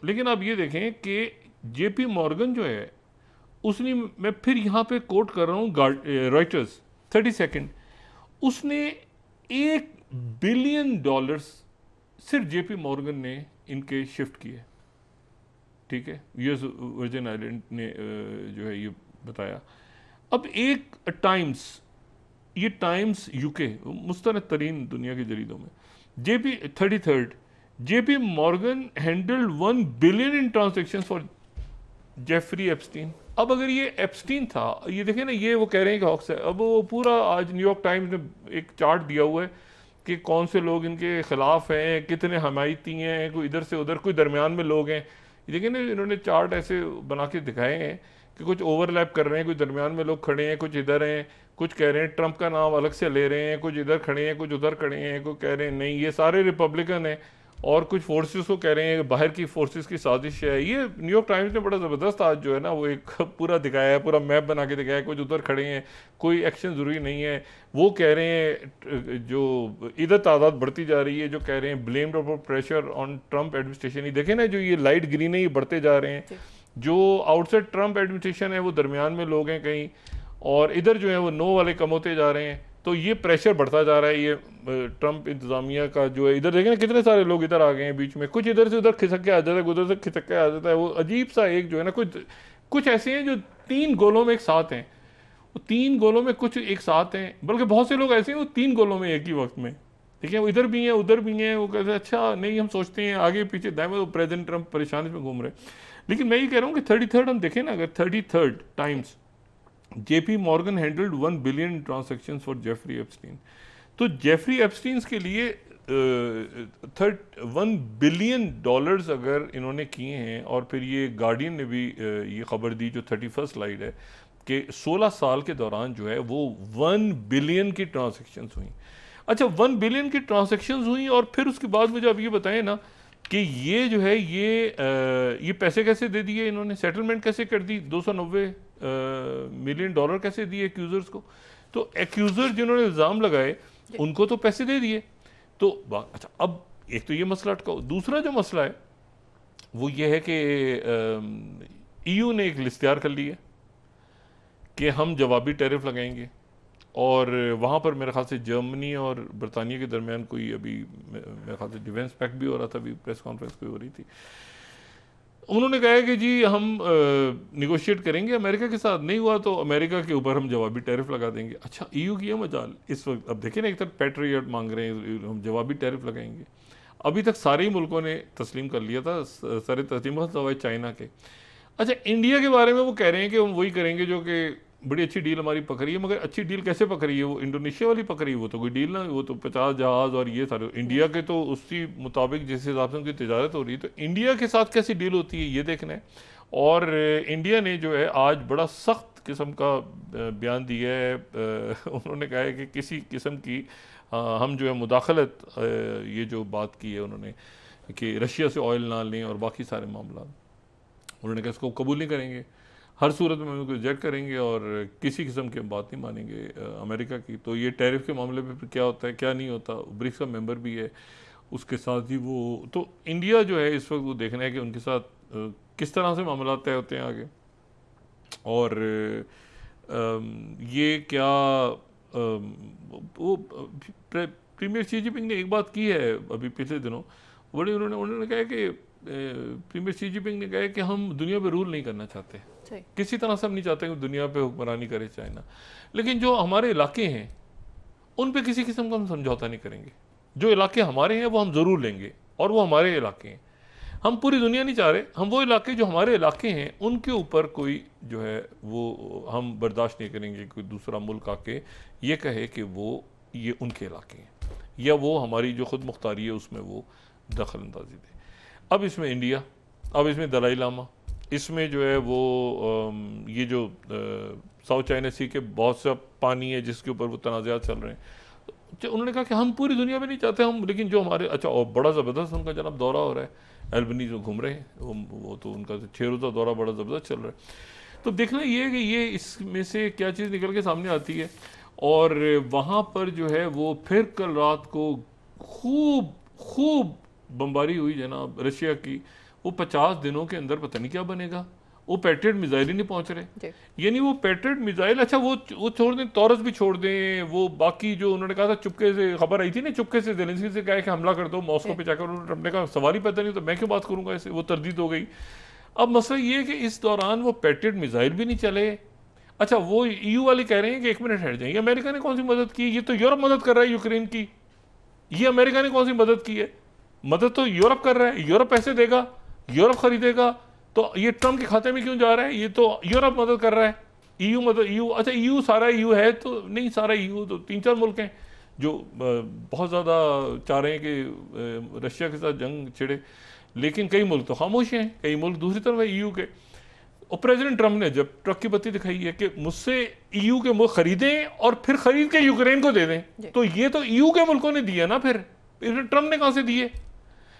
लेकिन आप ये देखें कि जेपी मॉर्गन जो है उसने, मैं फिर यहाँ पे कोट कर रहा हूँ रॉयटर्स 32, उसने $1 बिलियन सिर्फ जेपी मॉर्गन ने इनके शिफ्ट किए, ठीक है, यूएस वर्जिन आइलैंड ने जो है ये बताया। अब एक ये टाइम्स यूके मुस्तनद तरीन दुनिया के जरीदों में, JP Morgan handled 1 billion in transaction for Jeffrey Epstein. अब अगर ये एप्स्टीन था, ये देखें ना, ये वो कह रहे हैं कि हॉक्स है, अब वो पूरा आज न्यूयॉर्क टाइम्स ने एक चार्ट दिया हुआ है कि कौन से लोग इनके खिलाफ हैं, कितने हमायती हैं, कोई इधर से उधर, कोई दरमियान में लोग हैं। देखिए ना इन्होंने चार्ट ऐसे बना के दिखाए हैं कि कुछ ओवरलैप कर रहे हैं, कुछ दरमियान में लोग खड़े हैं, कुछ इधर हैं, कुछ कह रहे हैं ट्रंप का नाम अलग से ले रहे हैं, कुछ इधर खड़े हैं, कुछ उधर खड़े हैं, कोई कह रहे हैं नहीं ये सारे रिपब्लिकन हैं, और कुछ फोर्सेस को कह रहे हैं बाहर की फोर्सेस की साजिश है। ये न्यूयॉर्क टाइम्स ने बड़ा ज़बरदस्त आज जो है ना वो एक पूरा दिखाया है, पूरा मैप बना के दिखाया है, कुछ उधर खड़े हैं, कोई एक्शन ज़रूरी नहीं है। वो कह रहे हैं जो इधर तादाद बढ़ती जा रही है, जो कह रहे हैं blamed for pressure on Trump administration. ही देखें ना, जो ये लाइट ग्रीन है ये बढ़ते जा रहे हैं, जो आउटसाइड ट्रंप एडमिनिस्ट्रेशन है वो दरमियान में लोग हैं कहीं, और इधर जो है वो नो वाले कम होते जा रहे हैं। तो ये प्रेशर बढ़ता जा रहा है, ये ट्रंप इंतज़ामिया का जो है। इधर देखें ना कितने सारे लोग इधर आ गए हैं बीच में, कुछ इधर से उधर खिसक के आ जाता है, उधर से खिसक के आ जाता है। वो अजीब सा एक जो है ना, कुछ ऐसे हैं जो 3 गोलों में एक साथ हैं, वो 3 गोलों में कुछ एक साथ हैं, बल्कि बहुत से लोग ऐसे हैं वो 3 गोलों में एक ही वक्त में, ठीक है, वो इधर भी हैं उधर भी हैं। वो कहते हैं अच्छा नहीं, हम सोचते हैं आगे पीछे दाएं में, तो प्रेसिडेंट ट्रंप परेशानी में घूम रहे हैं। लेकिन मैं ये कह रहा हूँ कि 33 हम देखें ना, अगर 33 times JP Morgan handled 1 billion transactions for Jeffrey Epstein, तो जेफरी एप्स्टीन के लिए 1 बिलियन डॉलर्स अगर इन्होंने किए हैं, और फिर ये गार्डियन ने भी ये खबर दी जो 31 स्लाइड है कि 16 साल के दौरान जो है वो 1 बिलियन की ट्रांजैक्शंस हुई। अच्छा 1 बिलियन की ट्रांजैक्शंस हुई, और फिर उसके बाद मुझे अब ये बताएं ना कि ये जो है ये पैसे कैसे दे दिए इन्होंने, सेटलमेंट कैसे कर दी, 290 मिलियन डॉलर कैसे दिए एक्यूजर्स को। तो एक्यूजर जिन्होंने इल्ज़ाम लगाए उनको तो पैसे दे दिए। तो अच्छा अब एक तो ये मसला अटकाओ, दूसरा जो मसला है वो ये है कि ईयू ने एक लिस्ट तैयार कर ली है कि हम जवाबी टैरिफ लगाएंगे, और वहाँ पर मेरे ख्याल से जर्मनी और बरतानिया के दरमियान कोई अभी मेरे ख्याल से डिफेंस पैक्ट भी हो रहा था, अभी प्रेस कॉन्फ्रेंस कोई हो रही थी। उन्होंने कहा है कि जी हम निगोशिएट करेंगे अमेरिका के साथ, नहीं हुआ तो अमेरिका के ऊपर हम जवाबी टैरिफ लगा देंगे। अच्छा ईयू की ये मजाल इस वक्त, अब देखें ना, एक तरफ पैट्रियट मांग रहे हैं, हम जवाबी टैरिफ लगाएंगे। अभी तक सारे ही मुल्कों ने तस्लीम कर लिया था, सारे तस्लीम सवाए चाइना के। अच्छा इंडिया के बारे में वो कह रहे हैं कि हम वही करेंगे जो कि बड़ी अच्छी डील हमारी पकड़ी है, मगर अच्छी डील कैसे पकड़ी है? वो इंडोनेशिया वाली पकड़ी है, वो तो कोई डील ना, वो तो 50 जहाज़ और ये सारे इंडिया के, तो उसी मुताबिक जिस हिसाब से उनकी तिजारत हो रही है, तो इंडिया के साथ कैसी डील होती है ये देखना है। और इंडिया ने जो है आज बड़ा सख्त किस्म का बयान दिया है। उन्होंने कहा है कि किसी किस्म की हम जो है मुदाखलत, ये जो बात की है उन्होंने कि रशिया से ऑयल ना लें और बाकी सारे मामला, उन्होंने कहा इसको कबूल नहीं करेंगे, हर सूरत में उनको रिजेक्ट करेंगे और किसी किस्म की बात नहीं मानेंगे अमेरिका की। तो ये टैरिफ के मामले पे फिर क्या होता है क्या नहीं होता, ब्रिक्स का मेंबर भी है, उसके साथ ही वो, तो इंडिया जो है इस वक्त वो देखना है कि उनके साथ किस तरह से मामला तय होते हैं आगे। और ये क्या वो प्रीमियर शी जिनपिंग ने एक बात की है अभी पिछले दिनों, बड़ी उन्होंने कहा कि प्रीमियर शी जिनपिंग ने कहा है कि हम दुनिया पे रूल नहीं करना चाहते, किसी तरह से हम नहीं चाहते कि दुनिया पे हुक्मरानी करे चाइना, लेकिन जो हमारे इलाके हैं उन पे किसी किस्म का हम समझौता नहीं करेंगे। जो इलाके हमारे हैं वो हम ज़रूर लेंगे और वो हमारे इलाके हैं, हम पूरी दुनिया नहीं चाह रहे, हम वो इलाके जो हमारे इलाके हैं उनके ऊपर कोई जो है वो हम बर्दाश्त नहीं करेंगे कोई दूसरा मुल्क आके ये कहे कि वो ये उनके इलाके हैं या वो हमारी जो खुद मुख्तारी है उसमें वो दखल अंदाजी दे। अब इसमें इंडिया, अब इसमें दलाई लामा, इसमें जो है वो ये जो साउथ चाइना सी के बहुत सा पानी है जिसके ऊपर वो तनाज़ात चल रहे हैं, तो उन्होंने कहा कि हम पूरी दुनिया में नहीं चाहते हम, लेकिन जो हमारे, अच्छा और बड़ा ज़बरदस्त उनका जनाब दौरा हो रहा है, एल्बनी जो घूम रहे हैं वो तो उनका 6 रोज़ा दौरा बड़ा ज़बरदस्त चल रहा है। तो देखना ये है कि ये इसमें से क्या चीज़ निकल के सामने आती है। और वहाँ पर जो है वो फिर कल रात को खूब बमबारी हुई जनाब रशिया की, वो 50 दिनों के अंदर पता नहीं क्या बनेगा, वो पैट्रियट मिसाइल ही नहीं पहुंच रहे, यानी वो पैट्रियट मिसाइल, अच्छा वो छोड़ दें, तौरस भी छोड़ दें, वो बाकी जो उन्होंने कहा था चुपके से खबर आई थी ना, चुपके से ज़ेलेंस्की से कहा कि हमला कर दो मॉस्को पे जाकर, उन्होंने कहा सवाल ही पता नहीं तो मैं क्यों बात करूंगा ऐसे, वो तरदीद हो गई। अब मसला ये है कि इस दौरान वो पैट्रियट मिसाइल भी नहीं चले। अच्छा वो EU वाले कह रहे हैं कि 1 मिनट हट जाएंगे, अमेरिका ने कौन सी मदद की, ये तो यूरोप मदद कर रहा है यूक्रेन की, ये अमेरिका ने कौन सी मदद की है, मदद तो यूरोप कर रहा है, यूरोप पैसे देगा, यूरोप खरीदेगा, तो ये ट्रम्प के खाते में क्यों जा रहा है, ये तो यूरोप मदद कर रहा है, EU मदद, EU, अच्छा EU सारा EU है तो नहीं, सारा EU तो 3-4 मुल्क हैं जो बहुत ज़्यादा चाह रहे हैं कि रशिया के साथ जंग छिड़े, लेकिन कई मुल्क तो खामोश हैं, कई मुल्क दूसरी तरफ है EU के। और प्रेसिडेंट ट्रम्प ने जब ट्रक की बत्ती दिखाई है कि मुझसे EU के मुल्क खरीदें और फिर खरीद के यूक्रेन को दे दें, तो ये तो EU के मुल्कों ने दिया ना, फिर ट्रम्प ने कहाँ से दिए,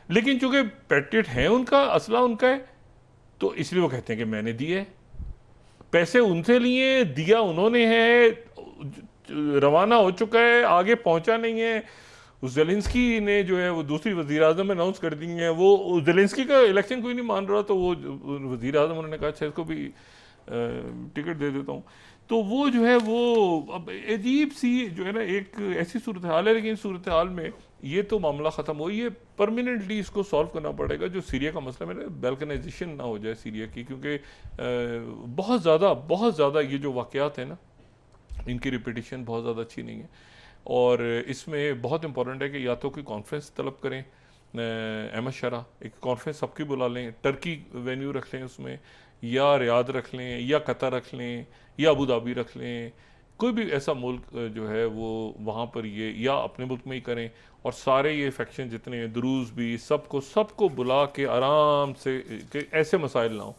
लेकिन चूंकि पैट्रियट है उनका, असला उनका है, तो इसलिए वो कहते हैं कि मैंने दिए, पैसे उनसे लिए, दिया उन्होंने है, रवाना हो चुका है, आगे पहुंचा नहीं है। ज़ेलेंस्की ने जो है वो दूसरी वज़ीर आज़म अनाउंस कर दी है, वो ज़ेलेंस्की का इलेक्शन कोई नहीं मान रहा, तो वो वज़ीर आज़म उन्होंने कहा अच्छा इसको भी टिकट दे देता हूँ, तो वो जो है वो अब अजीब सी जो है ना एक ऐसी सूरत हाल है, लेकिन इस सूरत हाल में ये तो मामला ख़त्म हो, ये परमानेंटली इसको सॉल्व करना पड़ेगा, जो सीरिया का मसला मेरा बैल्कनाइजेशन ना हो जाए सीरिया की, क्योंकि बहुत ज़्यादा ये जो वाक़यात है ना इनकी रिपीटिशन बहुत ज़्यादा अच्छी नहीं है। और इसमें बहुत इंपॉर्टेंट है कि या तो कोई कॉन्फ्रेंस तलब करें, अहमद शरा एक कॉन्फ्रेंस सबकी बुला लें, टर्की वेन्यू रख लें उसमें, या रियाद रख लें, या कतर रख लें, या अबू धाबी रख लें, कोई भी ऐसा मुल्क जो है वो वहाँ पर ये, या अपने मुल्क में ही करें, और सारे ये फैक्शन जितने हैं दुरूज भी सबको बुला के आराम से कि ऐसे मसाइल ना हो।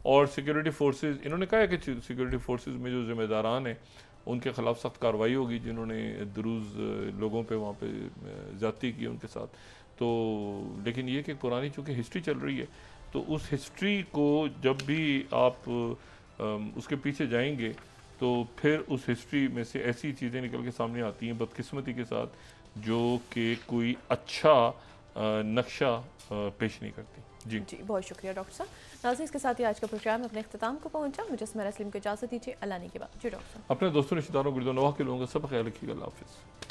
और सिक्योरिटी फोर्सेस, इन्होंने कहा है कि सिक्योरिटी फोर्सेस में जो जिम्मेदारान हैं उनके खिलाफ सख्त कार्रवाई होगी जिन्होंने दुरूज लोगों पे वहाँ पे ज़्यादती की उनके साथ। तो लेकिन ये कि पुरानी चूँकि हिस्ट्री चल रही है, तो उस हिस्ट्री को जब भी आप उसके पीछे जाएंगे तो फिर उस हिस्ट्री में से ऐसी चीज़ें निकल के सामने आती हैं बदकिस्मती के साथ, जो कि कोई अच्छा नक्शा पेश नहीं करती। जी बहुत शुक्रिया डॉक्टर साहब। नाज़रीन इसके साथ ही आज का प्रोग्राम अपने इख्तिताम को पहुंचा, मुझे स्मरा सलीम को इजाज़त दीजिए, अल्लाह ने के बाद। जी डॉक्टर साहब, अपने दोस्तों रिश्तेदारों गिरदोनवाह के लोगों का सब ख्याल रखिएगा। अल्लाह हाफ़िज़।